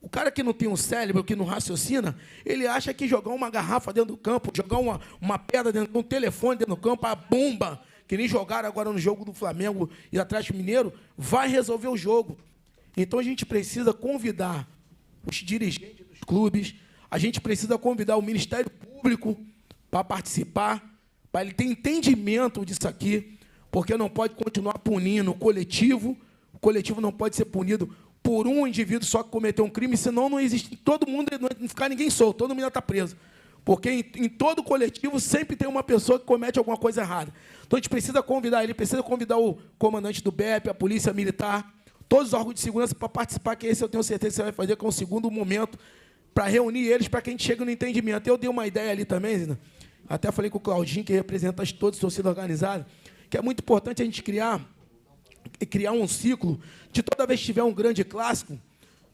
O cara que não tem um cérebro, que não raciocina, ele acha que jogar uma garrafa dentro do campo, jogar uma pedra dentro, um telefone dentro do campo, a bomba, que nem jogaram agora no jogo do Flamengo e Atlético Mineiro, vai resolver o jogo. Então, a gente precisa convidar os dirigentes dos clubes, a gente precisa convidar o Ministério Público para participar, para ele ter entendimento disso aqui, porque não pode continuar punindo o coletivo não pode ser punido por um indivíduo só que cometeu um crime, senão não existe, todo mundo, não ficar ninguém solto, todo mundo está preso. Porque em todo coletivo sempre tem uma pessoa que comete alguma coisa errada. Então, a gente precisa convidar ele, precisa convidar o comandante do BEP, a Polícia Militar, todos os órgãos de segurança para participar, que esse eu tenho certeza que você vai fazer, que é um segundo momento, para reunir eles, para que a gente chegue no entendimento. Eu dei uma ideia ali também, Zina, até falei com o Claudinho, que representa todas as torcidas organizadas, que é muito importante a gente criar um ciclo de toda vez que tiver um grande clássico,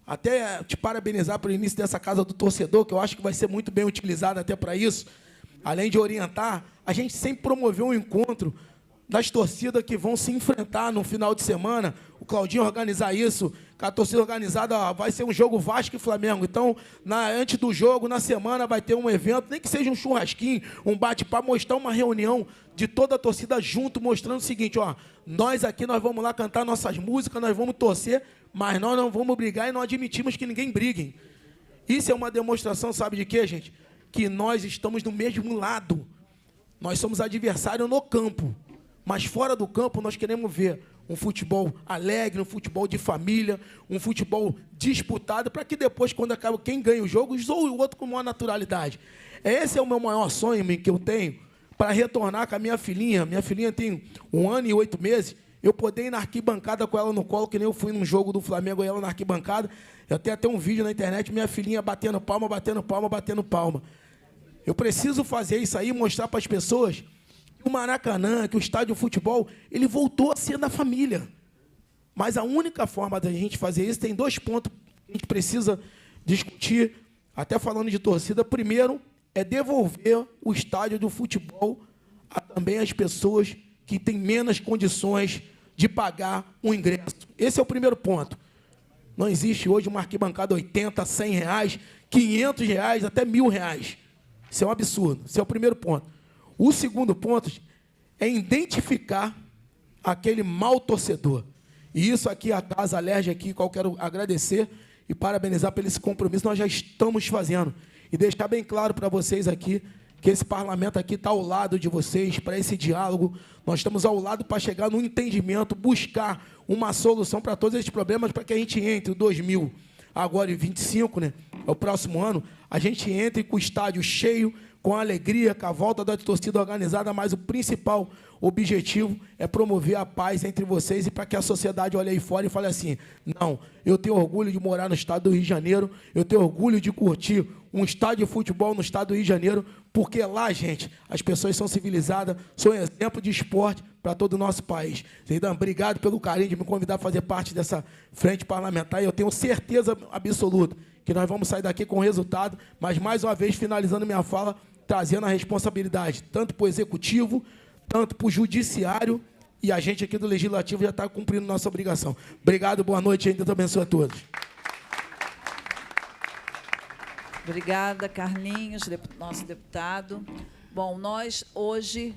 até te parabenizar pelo início dessa Casa do Torcedor, que eu acho que vai ser muito bem utilizada até para isso, além de orientar, a gente sempre promoveu um encontro das torcidas que vão se enfrentar no final de semana, o Claudinho organizar isso, com a torcida organizada, vai ser um jogo Vasco e Flamengo, então, antes do jogo, na semana, vai ter um evento, nem que seja um churrasquinho, um bate-papo, mostrar uma reunião de toda a torcida junto, mostrando o seguinte, ó, nós aqui, nós vamos lá cantar nossas músicas, nós vamos torcer, mas nós não vamos brigar e não admitimos que ninguém brigue. Isso é uma demonstração, sabe de quê, gente? Que nós estamos do mesmo lado. Nós somos adversários no campo, mas fora do campo nós queremos ver um futebol alegre, um futebol de família, um futebol disputado, para que depois, quando acaba, quem ganha o jogo, zoe o outro com maior naturalidade. Esse é o meu maior sonho que eu tenho, para retornar com a minha filhinha. Minha filhinha tem 1 ano e 8 meses, eu poder ir na arquibancada com ela no colo, que nem eu fui num jogo do Flamengo, e ela na arquibancada. Eu tenho até um vídeo na internet, minha filhinha batendo palma, batendo palma, batendo palma. Eu preciso fazer isso aí, mostrar para as pessoas que o Maracanã, que o estádio de futebol, ele voltou a ser da família. Mas a única forma da gente fazer isso, tem 2 pontos que a gente precisa discutir, até falando de torcida. Primeiro, é devolver o estádio do futebol a também as pessoas que têm menos condições de pagar um ingresso. Esse é o primeiro ponto. Não existe hoje uma arquibancada de 80, 100 reais, 500 reais, até R$1.000. Isso é um absurdo. Esse é o primeiro ponto. O segundo ponto é identificar aquele mau torcedor. E isso aqui, a Casa Alerj, aqui, qual eu quero agradecer e parabenizar pelo esse compromisso, nós já estamos fazendo. E deixar bem claro para vocês aqui, que esse parlamento aqui está ao lado de vocês, para esse diálogo. Nós estamos ao lado para chegar no entendimento, buscar uma solução para todos esses problemas, para que a gente entre em 2025, né, é o próximo ano, a gente entre com o estádio cheio, com alegria, com a volta da torcida organizada, mas o principal objetivo é promover a paz entre vocês e para que a sociedade olhe aí fora e fale assim, não, eu tenho orgulho de morar no estado do Rio de Janeiro, eu tenho orgulho de curtir um estádio de futebol no estado do Rio de Janeiro, porque lá, gente, as pessoas são civilizadas, são exemplo de esporte para todo o nosso país. Zeidan, obrigado pelo carinho de me convidar a fazer parte dessa frente parlamentar, e eu tenho certeza absoluta que nós vamos sair daqui com resultado, mas, mais uma vez, finalizando minha fala, trazendo a responsabilidade, tanto para o Executivo, tanto para o Judiciário, e a gente aqui do Legislativo já está cumprindo nossa obrigação. Obrigado, boa noite, e Deus abençoe a todos. Obrigada, Carlinhos, nosso deputado. Bom, nós hoje,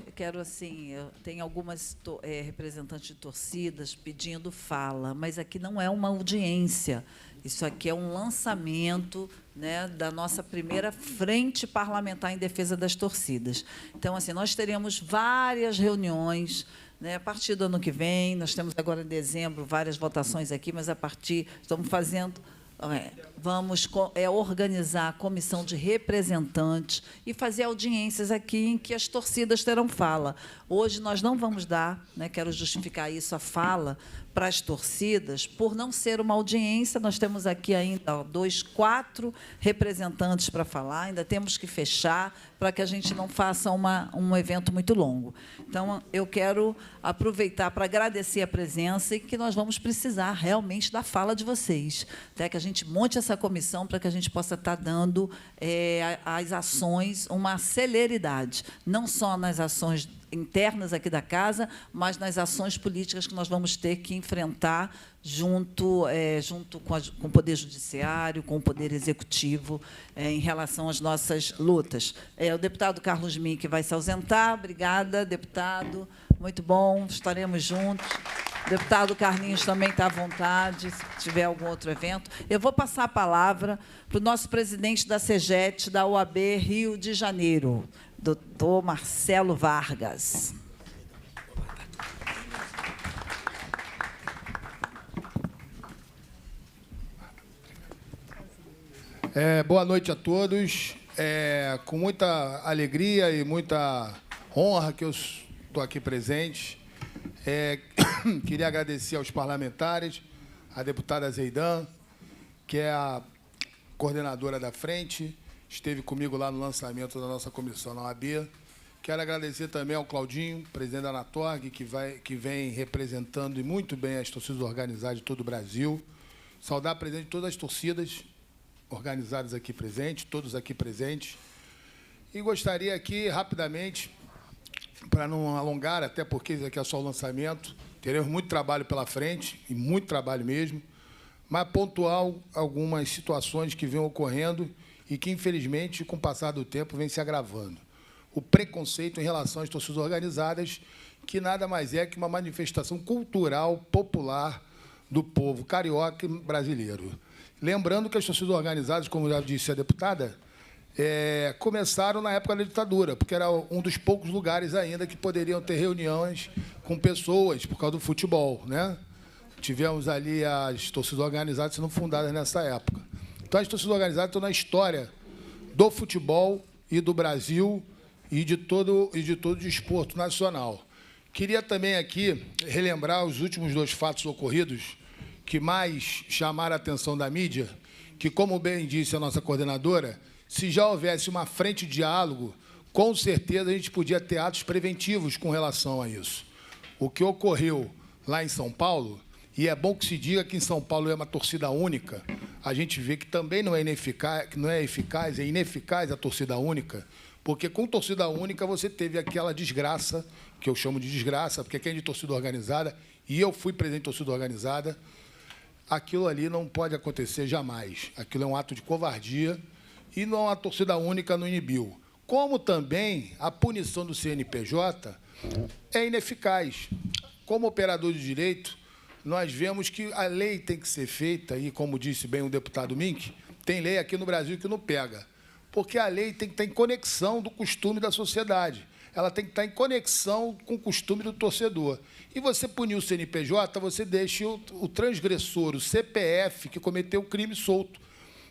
tem algumas representantes de torcidas pedindo fala, mas aqui não é uma audiência. Isso aqui é um lançamento, né, da nossa primeira frente parlamentar em defesa das torcidas. Então, assim, nós teremos várias reuniões, né, a partir do ano que vem, nós temos agora em dezembro várias votações aqui, mas estamos fazendo... Vamos organizar a comissão de representantes e fazer audiências aqui em que as torcidas terão fala. Hoje nós não vamos dar, né, quero justificar isso, a fala para as torcidas, por não ser uma audiência. Nós temos aqui ainda 4 representantes para falar, ainda temos que fechar para que a gente não faça um evento muito longo. Então, eu quero aproveitar para agradecer a presença e que nós vamos precisar realmente da fala de vocês, até que a gente monte essa comissão para que a gente possa estar dando às ações uma celeridade, não só nas ações internas aqui da casa, mas nas ações políticas que nós vamos ter que enfrentar junto com o Poder Judiciário, com o Poder Executivo, em relação às nossas lutas. O deputado Carlos Mink vai se ausentar. Obrigada, deputado. Muito bom, estaremos juntos. O deputado Carlinhos também está à vontade, se tiver algum outro evento. Eu vou passar a palavra para o nosso presidente da CEGET, da OAB Rio de Janeiro, doutor Marcelo Vargas. Boa noite a todos. Com muita alegria e muita honra que eu estou aqui presente. Queria agradecer aos parlamentares, a deputada Zeidan, que é a coordenadora da frente, esteve comigo lá no lançamento da nossa comissão na OAB. Quero agradecer também ao Claudinho, presidente da Anatorg, que vem representando e muito bem as torcidas organizadas de todo o Brasil. Saudar presente todas as torcidas organizadas aqui presentes, todos aqui presentes. E gostaria aqui, rapidamente, para não alongar, até porque isso aqui é só o lançamento, teremos muito trabalho pela frente, e muito trabalho mesmo, mas pontuar algumas situações que vêm ocorrendo e que, infelizmente, com o passar do tempo, vem se agravando. O preconceito em relação às torcidas organizadas, que nada mais é que uma manifestação cultural, popular, do povo carioca e brasileiro. Lembrando que as torcidas organizadas, como já disse a deputada, começaram na época da ditadura, porque era um dos poucos lugares ainda que poderiam ter reuniões com pessoas por causa do futebol, né? Tivemos ali as torcidas organizadas sendo fundadas nessa época. Então, as torcidas organizadas estão na história do futebol e do Brasil e de todo o desporto nacional. Queria também aqui relembrar os últimos 2 fatos ocorridos que mais chamaram a atenção da mídia, que, como bem disse a nossa coordenadora, se já houvesse uma frente de diálogo, com certeza a gente podia ter atos preventivos com relação a isso. O que ocorreu lá em São Paulo, e é bom que se diga que em São Paulo é uma torcida única, a gente vê que também não é eficaz, é ineficaz a torcida única, porque com torcida única você teve aquela desgraça, que eu chamo de desgraça, porque quem é de torcida organizada, e eu fui presidente de torcida organizada, aquilo ali não pode acontecer jamais. Aquilo é um ato de covardia e não a torcida única não inibiu. Como também a punição do CNPJ é ineficaz. Como operador de direito, nós vemos que a lei tem que ser feita, e como disse bem o deputado Mink, tem lei aqui no Brasil que não pega, porque a lei tem que estar em conexão do costume da sociedade. Ela tem que estar em conexão com o costume do torcedor. E você punir o CNPJ, você deixa o transgressor, o CPF, que cometeu o crime, solto.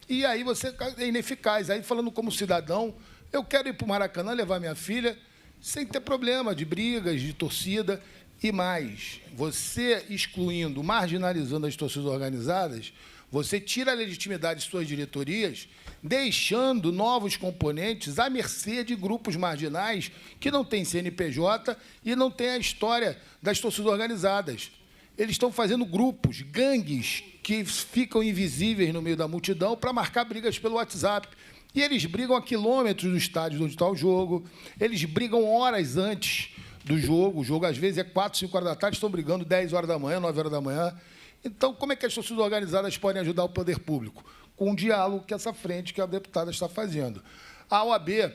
E aí você é ineficaz. Aí, falando como cidadão, eu quero ir para o Maracanã levar minha filha sem ter problema de brigas, de torcida. E mais, você excluindo, marginalizando as torcidas organizadas, você tira a legitimidade de suas diretorias, deixando novos componentes à mercê de grupos marginais que não têm CNPJ e não têm a história das torcidas organizadas. Eles estão fazendo grupos, gangues, que ficam invisíveis no meio da multidão para marcar brigas pelo WhatsApp. E eles brigam a quilômetros do estádio onde está o jogo, eles brigam horas antes do jogo. O jogo, às vezes, é 4, 5 horas da tarde, estão brigando 10 horas da manhã, 9 horas da manhã. Então, como é que as torcidas organizadas podem ajudar o poder público? Com o diálogo que essa frente, que a deputada está fazendo. A OAB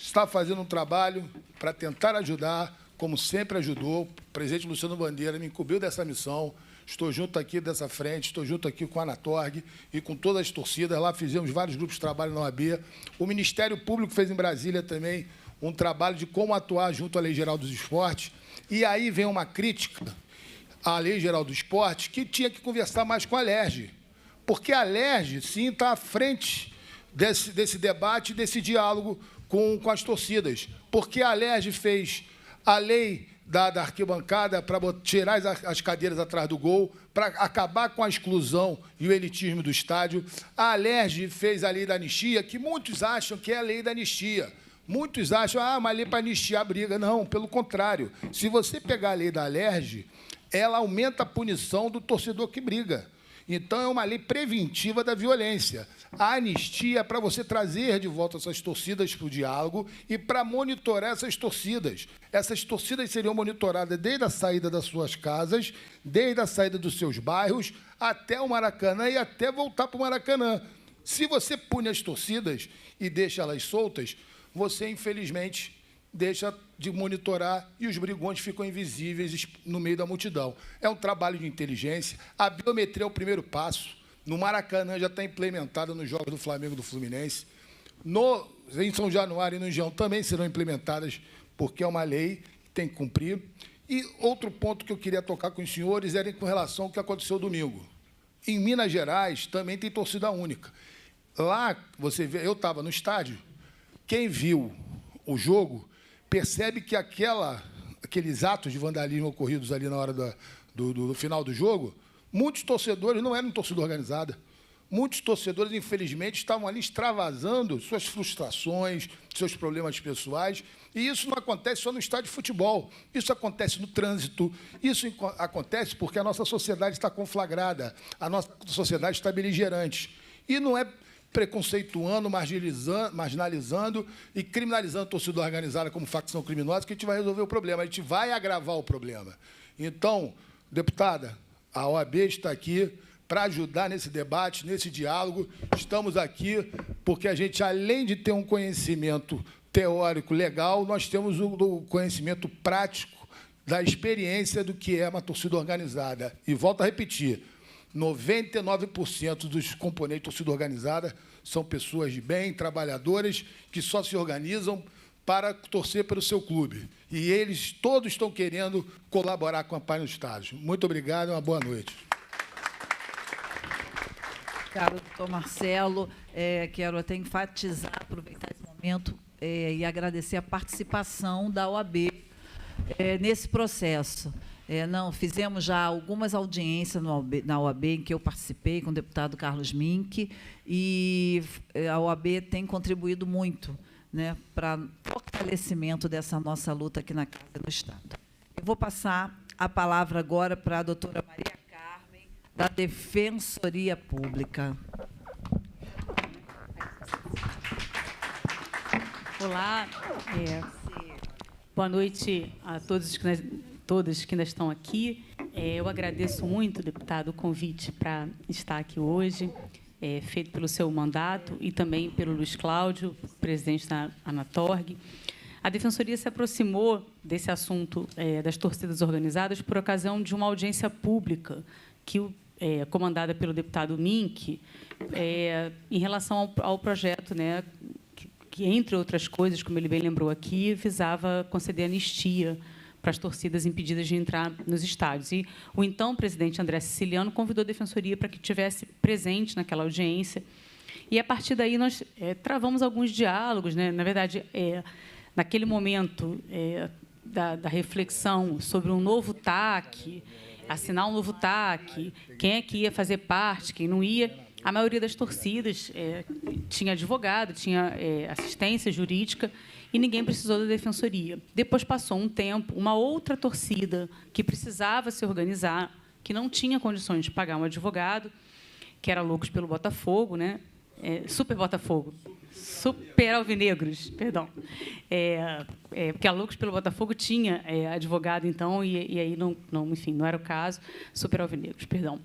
está fazendo um trabalho para tentar ajudar, como sempre ajudou. O presidente Luciano Bandeira me incumbiu dessa missão. Estou junto aqui dessa frente, estou junto aqui com a Anatorg e com todas as torcidas. Lá fizemos vários grupos de trabalho na OAB. O Ministério Público fez em Brasília também um trabalho de como atuar junto à Lei Geral dos Esportes, e aí vem uma crítica à Lei Geral do Esporte, que tinha que conversar mais com a Alerj, porque a Alerj, sim, está à frente desse debate, desse diálogo com as torcidas, porque a Alerj fez a lei da arquibancada para tirar as cadeiras atrás do gol, para acabar com a exclusão e o elitismo do estádio. A Alerj fez a lei da anistia, que muitos acham que é a lei da anistia. Muitos acham, uma lei para anistiar a briga. Não, pelo contrário. Se você pegar a lei da Alerj, ela aumenta a punição do torcedor que briga. Então, é uma lei preventiva da violência. A anistia é para você trazer de volta essas torcidas para o diálogo e para monitorar essas torcidas. Essas torcidas seriam monitoradas desde a saída das suas casas, desde a saída dos seus bairros, até o Maracanã e até voltar para o Maracanã. Se você pune as torcidas e deixa elas soltas, você, infelizmente, deixa de monitorar e os brigões ficam invisíveis no meio da multidão. É um trabalho de inteligência. A biometria é o primeiro passo. No Maracanã já está implementada nos jogos do Flamengo e do Fluminense. Em São Januário e no Engenhão também serão implementadas, porque é uma lei que tem que cumprir. E outro ponto que eu queria tocar com os senhores era com relação ao que aconteceu domingo. Em Minas Gerais também tem torcida única. Lá, você vê, eu estava no estádio, quem viu o jogo percebe que aqueles atos de vandalismo ocorridos ali na hora do final do jogo, muitos torcedores não eram torcida organizada. Muitos torcedores, infelizmente, estavam ali extravasando suas frustrações, seus problemas pessoais. E isso não acontece só no estádio de futebol. Isso acontece no trânsito. Isso acontece porque a nossa sociedade está conflagrada. A nossa sociedade está beligerante. E não é preconceituando, marginalizando e criminalizando a torcida organizada como facção criminosa que a gente vai resolver o problema. A gente vai agravar o problema. Então, deputada, a OAB está aqui para ajudar nesse debate, nesse diálogo. Estamos aqui porque a gente, além de ter um conhecimento teórico legal, nós temos o conhecimento prático da experiência do que é uma torcida organizada. E volto a repetir, 99% dos componentes da torcida organizada são pessoas de bem, trabalhadoras, que só se organizam para torcer pelo seu clube. E eles todos estão querendo colaborar com a Paz no Estádio. Muito obrigado e uma boa noite. Caro doutor Marcelo, quero até enfatizar, aproveitar esse momento e agradecer a participação da OAB nesse processo. Fizemos já algumas audiências na OAB em que eu participei com o deputado Carlos Mink, e a OAB tem contribuído muito, né, para o fortalecimento dessa nossa luta aqui na Casa e no Estado. Eu vou passar a palavra agora para a doutora Maria Carmen, da Defensoria Pública. Olá, boa noite a todos que ainda estão aqui. Eu agradeço muito, deputado, o convite para estar aqui hoje, feito pelo seu mandato e também pelo Luiz Cláudio, presidente da Anatorg. A Defensoria se aproximou desse assunto das torcidas organizadas por ocasião de uma audiência pública comandada pelo deputado Mink, em relação ao projeto, né, que, entre outras coisas, como ele bem lembrou aqui, visava conceder anistia para as torcidas impedidas de entrar nos estádios. E o então presidente André Siciliano convidou a Defensoria para que estivesse presente naquela audiência. E, a partir daí, nós travamos alguns diálogos, né? Na verdade, naquele momento da reflexão sobre um novo TAC, assinar um novo TAC, quem é que ia fazer parte, quem não ia. A maioria das torcidas tinha advogado, tinha assistência jurídica, e ninguém precisou da Defensoria. Depois passou um tempo, uma outra torcida que precisava se organizar, que não tinha condições de pagar um advogado, que era Loucos pelo Botafogo, né? Super Botafogo, Super Alvinegros, perdão. Porque a Loucos pelo Botafogo tinha advogado, então, e aí enfim, não era o caso. Super Alvinegros, perdão.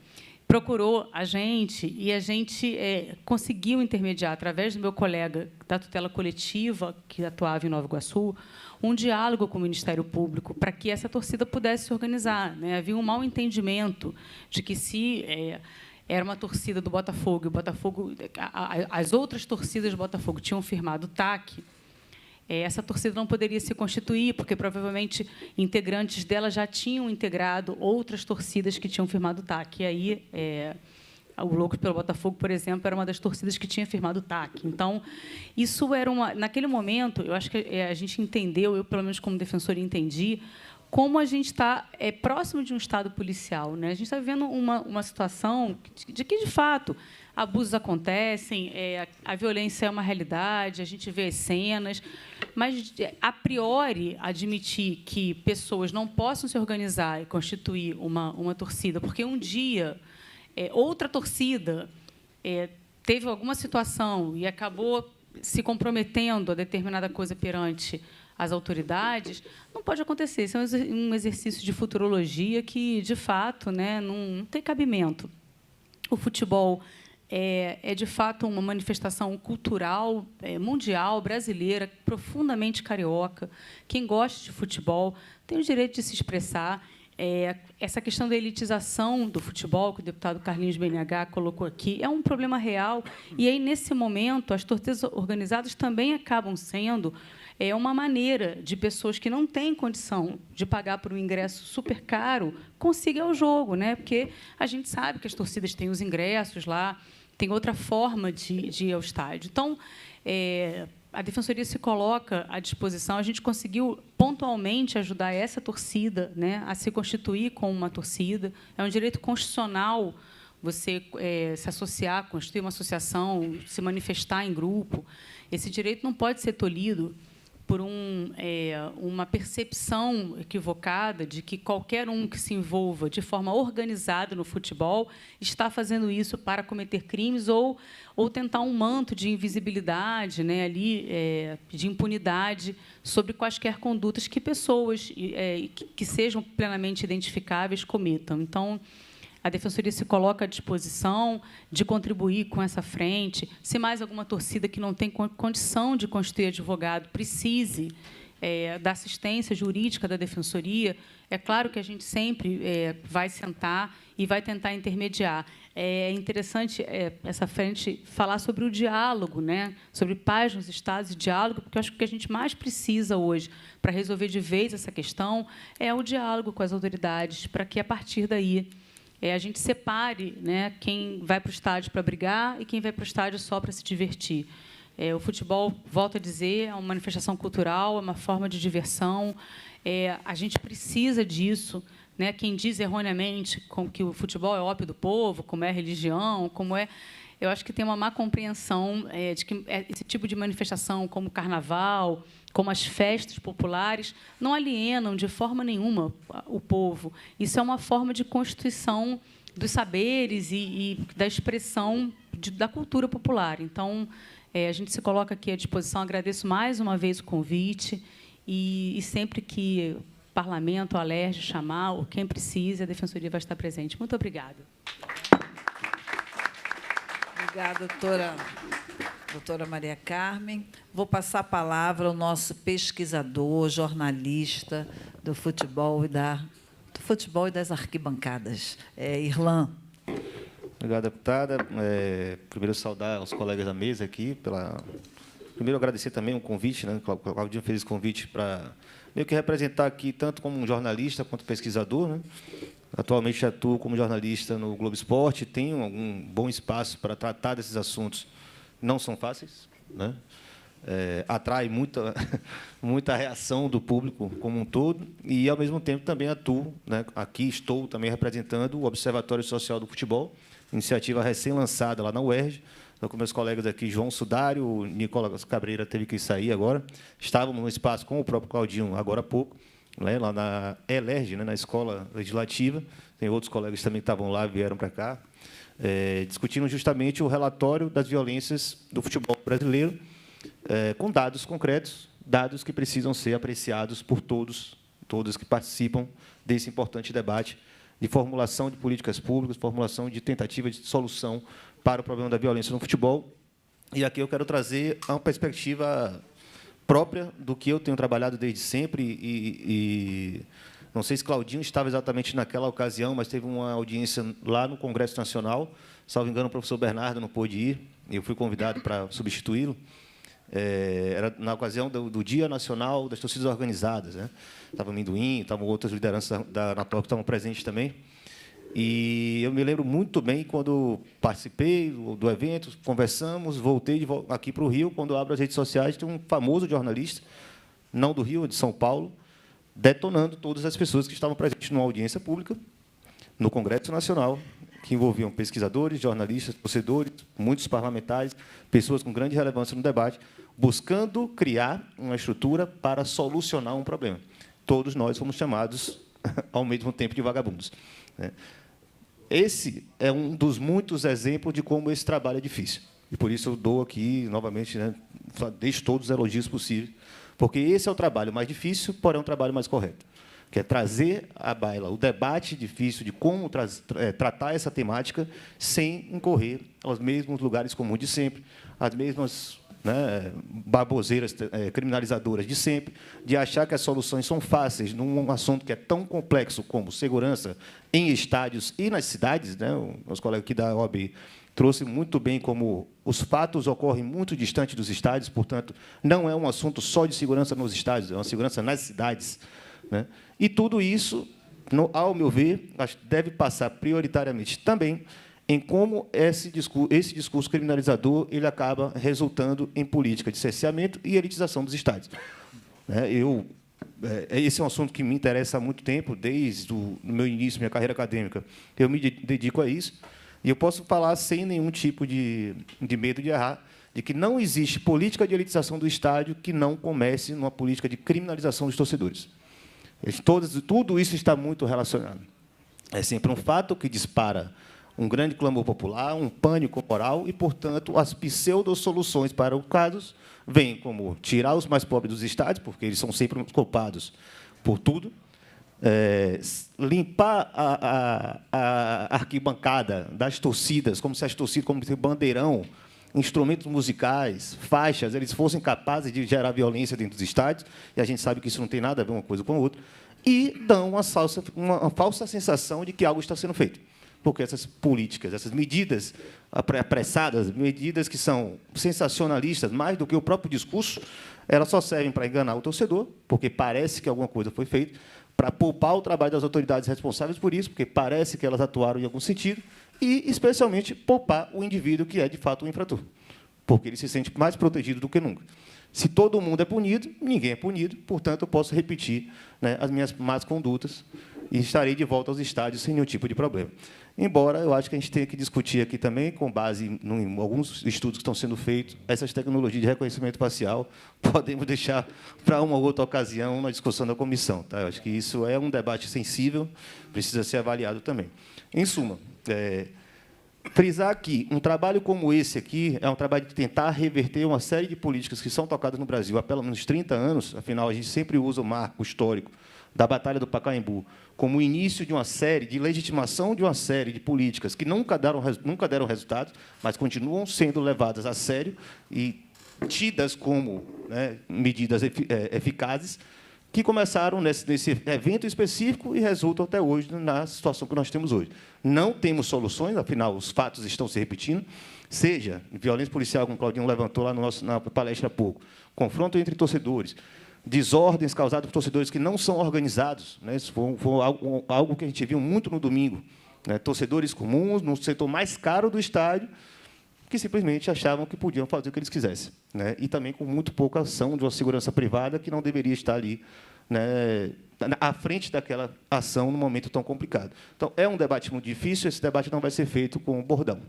Procurou a gente, e a gente conseguiu intermediar, através do meu colega da tutela coletiva, que atuava em Nova Iguaçu, um diálogo com o Ministério Público para que essa torcida pudesse se organizar, né? Havia um mau entendimento de que, se era uma torcida do Botafogo, e o Botafogo, as outras torcidas do Botafogo tinham firmado o TAC, essa torcida não poderia se constituir, porque provavelmente integrantes dela já tinham integrado outras torcidas que tinham firmado o TAC. E aí, o Loucos pelo Botafogo, por exemplo, era uma das torcidas que tinha firmado o TAC. Então, isso era naquele momento, eu acho que a gente entendeu, eu, pelo menos como defensora, entendi, como a gente está próximo de um Estado policial, né? A gente está vivendo uma situação de que, de fato, abusos acontecem, a violência é uma realidade, a gente vê as cenas, mas, a priori, admitir que pessoas não possam se organizar e constituir uma torcida, porque um dia outra torcida teve alguma situação e acabou se comprometendo a determinada coisa perante as autoridades, não pode acontecer. Isso é um exercício de futurologia que, de fato, né, não tem cabimento. O futebol de fato, uma manifestação cultural, mundial, brasileira, profundamente carioca. Quem gosta de futebol tem o direito de se expressar. Essa questão da elitização do futebol, que o deputado Carlinhos BNH colocou aqui, é um problema real. E, aí, nesse momento, as torcidas organizadas também acabam sendo uma maneira de pessoas que não têm condição de pagar por um ingresso super caro conseguir ao jogo, né? Porque a gente sabe que as torcidas têm os ingressos lá, tem outra forma de ir ao estádio. Então, a Defensoria se coloca à disposição. A gente conseguiu pontualmente ajudar essa torcida, né, a se constituir como uma torcida. É um direito constitucional você se associar, constituir uma associação, se manifestar em grupo. Esse direito não pode ser tolhido por uma percepção equivocada de que qualquer um que se envolva de forma organizada no futebol está fazendo isso para cometer crimes ou tentar um manto de invisibilidade, né, ali, de impunidade sobre quaisquer condutas que pessoas que sejam plenamente identificáveis cometam. Então, a Defensoria se coloca à disposição de contribuir com essa frente. Se mais alguma torcida que não tem condição de constituir advogado precise da assistência jurídica da Defensoria, é claro que a gente sempre vai sentar e vai tentar intermediar. É interessante essa frente falar sobre o diálogo, né? Sobre paz nos estados e diálogo, porque eu acho que o que a gente mais precisa hoje para resolver de vez essa questão é o diálogo com as autoridades, para que, a partir daí, a gente separe, né, quem vai para o estádio para brigar e quem vai para o estádio só para se divertir. O futebol, volto a dizer, é uma manifestação cultural, é uma forma de diversão. A gente precisa disso. Né? Quem diz erroneamente que o futebol é ópio do povo, como é a religião, como é... Eu acho que tem uma má compreensão de que esse tipo de manifestação, como o carnaval, como as festas populares, não alienam de forma nenhuma o povo. Isso é uma forma de constituição dos saberes e da expressão da cultura popular. Então, a gente se coloca aqui à disposição. Agradeço mais uma vez o convite e sempre que o Parlamento, a Alerj chamar, ou quem precisa, a Defensoria vai estar presente. Muito obrigada. Obrigada, doutora Maria Carmen. Vou passar a palavra ao nosso pesquisador, jornalista do futebol e das arquibancadas, Irlan. Obrigado, deputada. Primeiro, saudar os colegas da mesa aqui. Primeiro, agradecer também o convite, né? O Claudinho fez esse convite para meio que representar aqui, tanto como um jornalista quanto pesquisador, né? Atualmente atuo como jornalista no Globo Esporte, tenho algum bom espaço para tratar desses assuntos. Não são fáceis, né? Atrai muita reação do público como um todo e, ao mesmo tempo, também atuo, né? Aqui estou também representando o Observatório Social do Futebol, iniciativa recém-lançada lá na UERJ. Estou com meus colegas aqui, João Sudário, o Nicolas Cabreira teve que sair agora. Estávamos no espaço com o próprio Claudinho agora há pouco, né, lá na Alerj, né, na Escola Legislativa. Tem outros colegas também que estavam lá, vieram para cá, discutindo justamente o relatório das violências do futebol brasileiro, com dados concretos, dados que precisam ser apreciados por todos que participam desse importante debate de formulação de políticas públicas, formulação de tentativa de solução para o problema da violência no futebol. E aqui eu quero trazer uma perspectiva própria do que eu tenho trabalhado desde sempre e não sei se Claudinho estava exatamente naquela ocasião, mas teve uma audiência lá no Congresso Nacional, salvo engano, o professor Bernardo não pôde ir, eu fui convidado para substituí-lo. era na ocasião do Dia Nacional das Torcidas Organizadas, né? Estava Amendoim, estavam outras lideranças da Anatel que estavam presentes também. E eu me lembro muito bem quando participei do evento, conversamos, voltei aqui para o Rio, quando eu abro as redes sociais, tem um famoso jornalista, não do Rio, de São Paulo, detonando todas as pessoas que estavam presentes numa audiência pública, no Congresso Nacional, que envolviam pesquisadores, jornalistas, torcedores, muitos parlamentares, pessoas com grande relevância no debate, buscando criar uma estrutura para solucionar um problema. Todos nós fomos chamados, ao mesmo tempo, de vagabundos, né? Esse é um dos muitos exemplos de como esse trabalho é difícil. E, por isso, eu dou aqui, novamente, né, deixo todos os elogios possíveis, porque esse é o trabalho mais difícil, porém é um trabalho mais correto, que é trazer à baila o debate difícil de como tratar essa temática sem incorrer aos mesmos lugares comuns de sempre, as mesmas, né, baboseiras criminalizadoras de sempre, de achar que as soluções são fáceis num assunto que é tão complexo como segurança em estádios e nas cidades, né? O nosso colega aqui da OAB trouxe muito bem como os fatos ocorrem muito distante dos estádios, portanto, não é um assunto só de segurança nos estádios, é uma segurança nas cidades, né? E tudo isso, ao meu ver, deve passar prioritariamente também em como esse discurso criminalizador ele acaba resultando em política de cerceamento e elitização dos estádios. Esse é um assunto que me interessa há muito tempo, desde o meu início, minha carreira acadêmica. Eu me dedico a isso, e eu posso falar sem nenhum tipo de medo de errar, de que não existe política de elitização do estádio que não comece numa política de criminalização dos torcedores. Tudo isso está muito relacionado. É sempre um fato que dispara um grande clamor popular, um pânico moral, e, portanto, as pseudo-soluções para os casos vêm como tirar os mais pobres dos estádios, porque eles são sempre os culpados por tudo, limpar a arquibancada das torcidas, como se as torcidas, como se bandeirão, instrumentos musicais, faixas, eles fossem capazes de gerar violência dentro dos estádios, e a gente sabe que isso não tem nada a ver uma coisa com a outra, e dão uma falsa sensação de que algo está sendo feito. Porque essas políticas, essas medidas apressadas, medidas que são sensacionalistas, mais do que o próprio discurso, elas só servem para enganar o torcedor, porque parece que alguma coisa foi feita, para poupar o trabalho das autoridades responsáveis por isso, porque parece que elas atuaram em algum sentido, e, especialmente, poupar o indivíduo que é, de fato, um infrator, porque ele se sente mais protegido do que nunca. Se todo mundo é punido, ninguém é punido, portanto, eu posso repetir, né, as minhas más condutas e estarei de volta aos estádios sem nenhum tipo de problema. Embora eu acho que a gente tenha que discutir aqui também, com base em alguns estudos que estão sendo feitos, essas tecnologias de reconhecimento facial, podemos deixar para uma outra ocasião na discussão da comissão. Tá? Eu acho que isso é um debate sensível, precisa ser avaliado também. Em suma, frisar que um trabalho como esse aqui é um trabalho de tentar reverter uma série de políticas que são tocadas no Brasil há pelo menos 30 anos, afinal, a gente sempre usa o marco histórico da Batalha do Pacaembu como o início de uma série, de legitimação de uma série de políticas que nunca deram resultados, mas continuam sendo levadas a sério e tidas como, né, medidas eficazes, que começaram nesse evento específico e resultam até hoje na situação que nós temos hoje. Não temos soluções, afinal, os fatos estão se repetindo, seja violência policial, como o Claudinho levantou lá na palestra há pouco, confronto entre torcedores, desordens causadas por torcedores que não são organizados, né? Isso foi algo que a gente viu muito no domingo, né? Torcedores comuns, no setor mais caro do estádio, que simplesmente achavam que podiam fazer o que eles quisessem, né? E também com muito pouca ação de uma segurança privada que não deveria estar ali, né, à frente daquela ação num momento tão complicado. Então, é um debate muito difícil, esse debate não vai ser feito com bordão.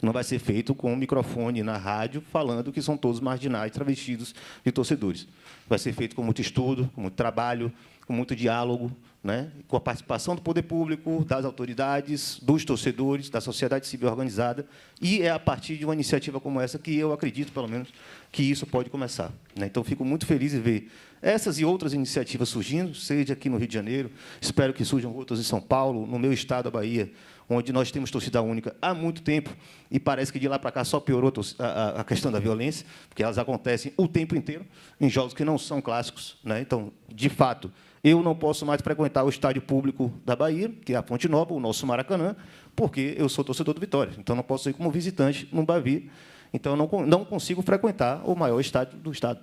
Não vai ser feito com um microfone na rádio falando que são todos marginais travestidos de torcedores. Vai ser feito com muito estudo, com muito trabalho, com muito diálogo, né? Com a participação do poder público, das autoridades, dos torcedores, da sociedade civil organizada. E é a partir de uma iniciativa como essa que eu acredito, pelo menos, que isso pode começar, né? Então, fico muito feliz em ver essas e outras iniciativas surgindo, seja aqui no Rio de Janeiro, espero que surjam outras em São Paulo, no meu estado, a Bahia, onde nós temos torcida única há muito tempo, e parece que de lá para cá só piorou a questão da violência, porque elas acontecem o tempo inteiro, em jogos que não são clássicos, né? Então, de fato, eu não posso mais frequentar o estádio público da Bahia, que é a Fonte Nova, o nosso Maracanã, porque eu sou torcedor do Vitória. Então, não posso ir como visitante no Bavi. Então, eu não consigo frequentar o maior estádio do estado.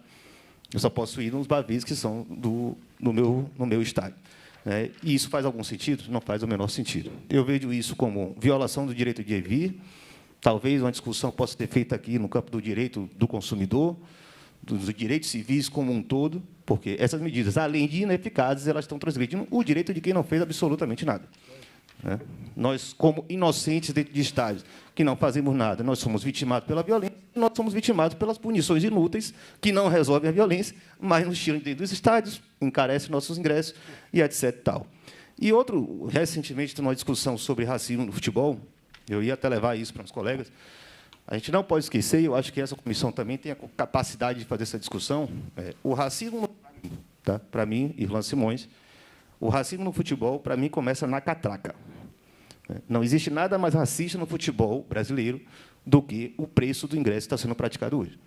Eu só posso ir nos Bavis, que são no meu estádio. E isso faz algum sentido? Não faz o menor sentido. Eu vejo isso como violação do direito de ir e vir, talvez uma discussão possa ser feita aqui no campo do direito do consumidor, dos direitos civis como um todo, porque essas medidas, além de ineficazes, elas estão transgredindo o direito de quem não fez absolutamente nada. Nós, como inocentes dentro de estádios, que não fazemos nada, nós somos vitimados pela violência, nós somos vitimados pelas punições inúteis, que não resolvem a violência, mas nos tiram dentro dos estádios, encarecem nossos ingressos, e etc. Tal. E outro, recentemente, numa discussão sobre racismo no futebol, eu ia até levar isso para os colegas, a gente não pode esquecer, e eu acho que essa comissão também tem a capacidade de fazer essa discussão, o racismo, tá? Para mim, Irlan Simões, o racismo no futebol, para mim, começa na catraca. Não existe nada mais racista no futebol brasileiro do que o preço do ingresso que está sendo praticado hoje.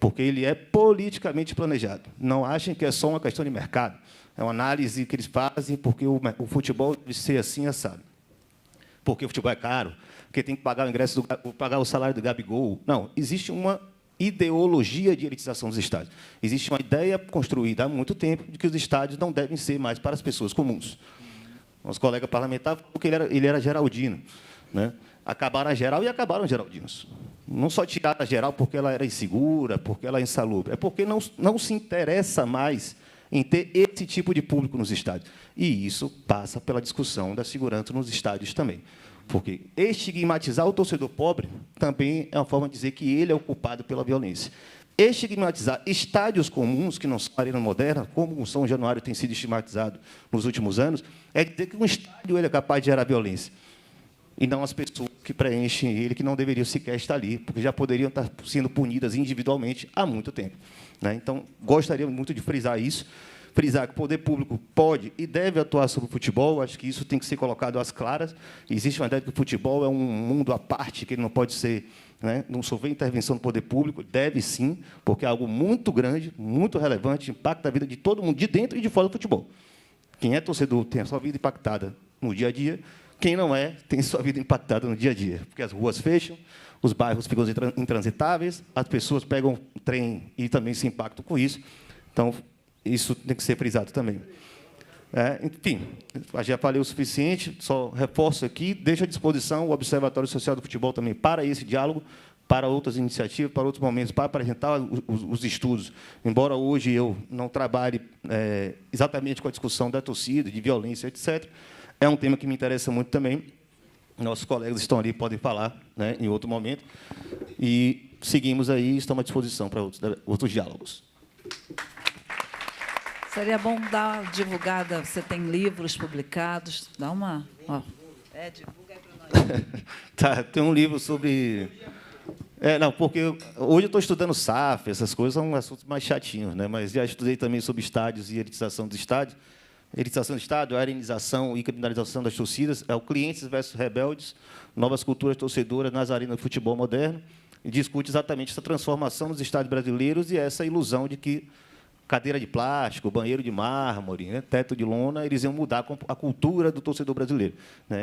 Porque ele é politicamente planejado. Não achem que é só uma questão de mercado. É uma análise que eles fazem porque o futebol deve ser assim, assado. Porque o futebol é caro, porque tem que pagar o ingresso, pagar o salário do Gabigol. Não, existe uma ideologia de elitização dos estádios. Existe uma ideia construída há muito tempo de que os estádios não devem ser mais para as pessoas comuns. Nosso colega parlamentar falou que ele era geraldino. Acabaram a geral e acabaram os geraldinos. Não só tiraram a geral porque ela era insegura, porque ela é insalubre, é porque não se interessa mais em ter esse tipo de público nos estádios. E isso passa pela discussão da segurança nos estádios também. Porque estigmatizar o torcedor pobre também é uma forma de dizer que ele é o culpado pela violência. Estigmatizar estádios comuns, que não são arena moderna, como o São Januário tem sido estigmatizado nos últimos anos, é dizer que um estádio ele é capaz de gerar violência. E não as pessoas que preenchem ele, que não deveriam sequer estar ali, porque já poderiam estar sendo punidas individualmente há muito tempo. Então, gostaria muito de frisar isso, frisar que o poder público pode e deve atuar sobre o futebol, acho que isso tem que ser colocado às claras. Existe uma ideia de que o futebol é um mundo à parte, que ele não pode ser, não sofrer intervenção do poder público, deve sim, porque é algo muito grande, muito relevante, impacta a vida de todo mundo, de dentro e de fora do futebol. Quem é torcedor tem a sua vida impactada no dia a dia, quem não é, tem a sua vida impactada no dia a dia, porque as ruas fecham, os bairros ficam intransitáveis, as pessoas pegam o trem e também se impactam com isso. Então, isso tem que ser frisado também. Enfim, já falei o suficiente, só reforço aqui, deixo à disposição o Observatório Social do Futebol também para esse diálogo, para outras iniciativas, para outros momentos, para apresentar os estudos. Embora hoje eu não trabalhe exatamente com a discussão da torcida, de violência, etc., é um tema que me interessa muito também. Nossos colegas estão ali, podem falar em outro momento. E seguimos aí, estamos à disposição para outros diálogos. Seria bom dar uma divulgada. Você tem livros publicados? Dá uma... divulga aí para nós. Tá, tem um livro sobre... não, porque hoje eu estou estudando SAF, essas coisas são assuntos mais chatinhos, mas já estudei também sobre estádios e elitização dos estádios. Elitização do estádio, arenização e criminalização das torcidas, é o Clientes versus Rebeldes, novas culturas torcedoras nas arenas do futebol moderno, e discute exatamente essa transformação dos estádios brasileiros e essa ilusão de que cadeira de plástico, banheiro de mármore, teto de lona, eles iam mudar a cultura do torcedor brasileiro.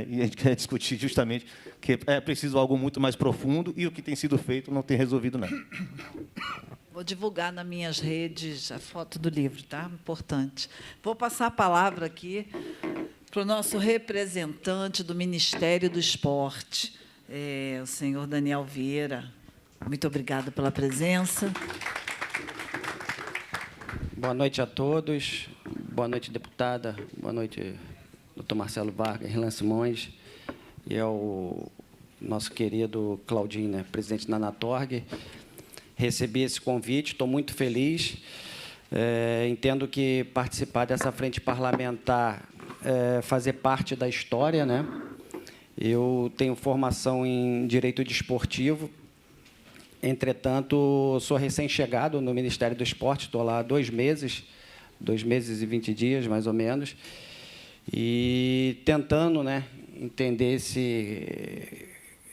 E a gente quer discutir justamente que é preciso algo muito mais profundo e o que tem sido feito não tem resolvido nada. Vou divulgar nas minhas redes a foto do livro, tá? Importante. Vou passar a palavra aqui para o nosso representante do Ministério do Esporte, o senhor Daniel Vieira. Muito obrigada pela presença. Boa noite a todos. Boa noite, deputada. Boa noite, doutor Marcelo Vargas, Irlan Simões e ao nosso querido Claudinho, presidente da Anatorg. Recebi esse convite, estou muito feliz. Entendo que participar dessa frente parlamentar é fazer parte da história, Eu tenho formação em Direito Desportivo. Entretanto, sou recém-chegado no Ministério do Esporte, estou lá há 2 meses e 20 dias, mais ou menos, e tentando entender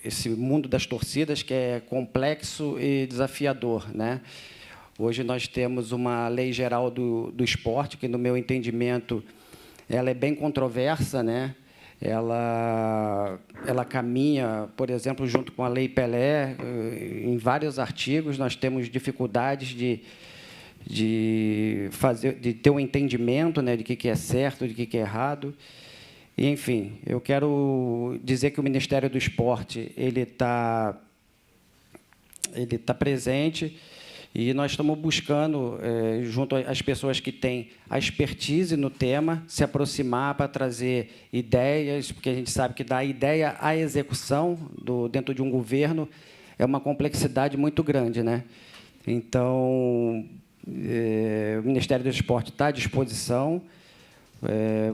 esse mundo das torcidas, que é complexo e desafiador. Hoje nós temos uma lei geral do esporte, que, no meu entendimento, ela é bem controversa, ela caminha, por exemplo, junto com a Lei Pelé, em vários artigos. Nós temos dificuldades de ter um entendimento, né, de que é certo, de que é errado. E, enfim, eu quero dizer que o Ministério do Esporte ele tá presente, e nós estamos buscando, junto às pessoas que têm a expertise no tema, se aproximar para trazer ideias, porque a gente sabe que da ideia à execução dentro de um governo é uma complexidade muito grande, né? Então, o Ministério do Esporte está à disposição.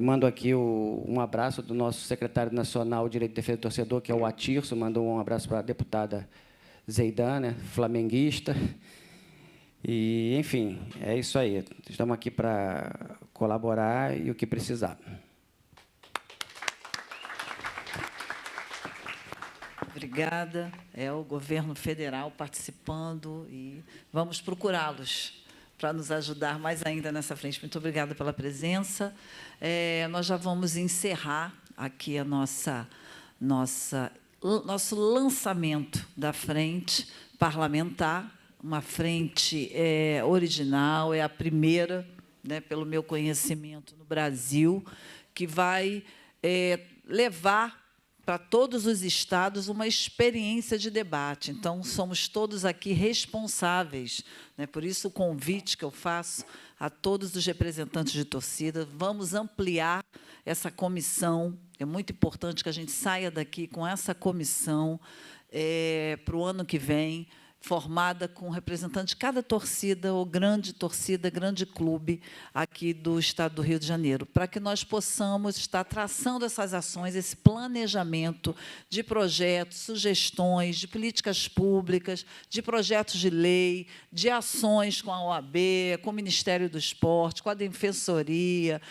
Mando aqui um abraço do nosso secretário nacional de Direito de Defesa do Torcedor, que é o Atirso. Mando um abraço para a deputada Zeidan, né, flamenguista. E, enfim, é isso aí. Estamos aqui para colaborar e o que precisar. Obrigada. É o governo federal participando e vamos procurá-los para nos ajudar mais ainda nessa frente. Muito obrigada pela presença. Nós já vamos encerrar aqui a nosso lançamento da frente parlamentar, uma frente original, é a primeira, né, pelo meu conhecimento, no Brasil, que vai levar para todos os estados uma experiência de debate. Então, somos todos aqui responsáveis, né? Por isso, o convite que eu faço a todos os representantes de torcida, vamos ampliar essa comissão. É muito importante que a gente saia daqui com essa comissão para o ano que vem, formada com representantes de cada torcida, ou grande torcida, grande clube aqui do Estado do Rio de Janeiro, para que nós possamos estar traçando essas ações, esse planejamento de projetos, sugestões, de políticas públicas, de projetos de lei, de ações com a OAB, com o Ministério do Esporte, com a Defensoria,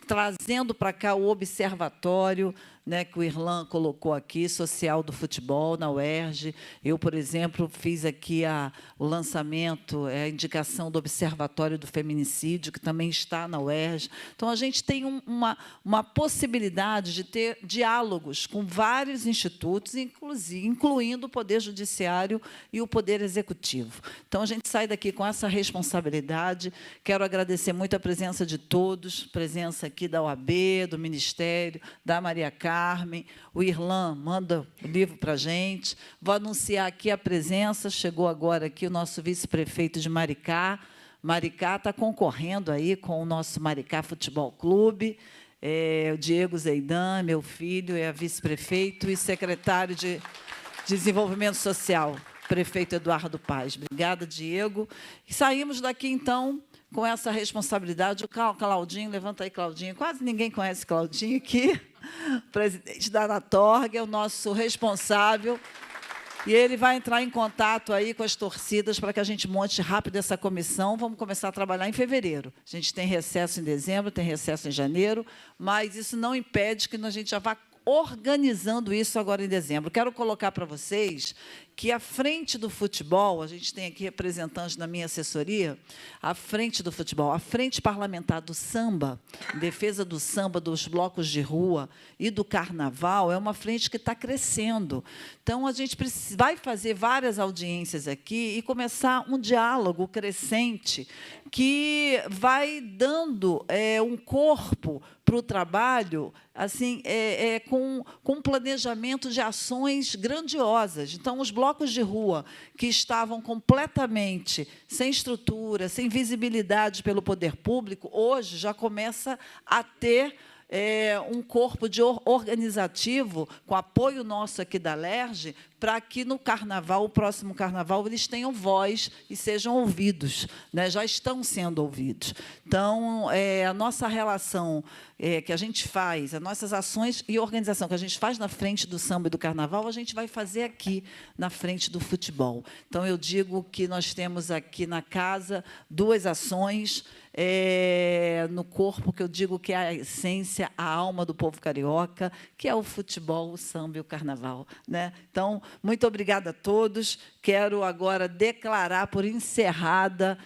trazendo para cá o observatório, né, que o Irlan colocou aqui, social do futebol, na UERJ. Eu, por exemplo, fiz aqui o lançamento, a indicação do Observatório do Feminicídio, que também está na UERJ. Então, a gente tem uma possibilidade de ter diálogos com vários institutos, incluindo o Poder Judiciário e o Poder Executivo. Então, a gente sai daqui com essa responsabilidade. Quero agradecer muito a presença de todos, presença aqui da OAB, do Ministério, da Maria Carmen. O Irlan manda o livro para a gente. Vou anunciar aqui a presença, chegou agora aqui o nosso vice-prefeito de Maricá. Maricá está concorrendo aí com o nosso Maricá Futebol Clube. O Diego Zeidan, meu filho, é vice-prefeito e secretário de Desenvolvimento Social, prefeito Eduardo Paz. Obrigada, Diego. E saímos daqui, então, com essa responsabilidade. O Claudinho, levanta aí, Claudinho. Quase ninguém conhece Claudinho aqui. Presidente da Anatorg, é o nosso responsável. E ele vai entrar em contato aí com as torcidas para que a gente monte rápido essa comissão. Vamos começar a trabalhar em fevereiro. A gente tem recesso em dezembro, tem recesso em janeiro, mas isso não impede que a gente já vá organizando isso agora em dezembro. Quero colocar para vocês que a frente do futebol, a gente tem aqui representantes da minha assessoria, a frente do futebol, a frente parlamentar do samba, em defesa do samba, dos blocos de rua e do carnaval, é uma frente que está crescendo. Então, a gente vai fazer várias audiências aqui e começar um diálogo crescente que vai dando um corpo para o trabalho, assim, com um planejamento de ações grandiosas. Então, os blocos de rua que estavam completamente sem estrutura, sem visibilidade pelo poder público, hoje já começa a ter um corpo organizativo, com apoio nosso aqui da LERJ, para que no carnaval, o próximo carnaval, eles tenham voz e sejam ouvidos, né? Já estão sendo ouvidos. Então, a nossa relação que a gente faz, as nossas ações e organização que a gente faz na frente do samba e do carnaval, a gente vai fazer aqui na frente do futebol. Então, eu digo que nós temos aqui na casa 2 ações, no corpo, que eu digo que é a essência, a alma do povo carioca, que é o futebol, o samba e o carnaval, né? Então, muito obrigada a todos. Quero agora declarar por encerrada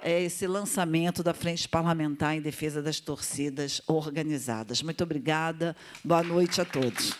esse lançamento da Frente Parlamentar em Defesa das Torcidas Organizadas. Muito obrigada. Boa noite a todos.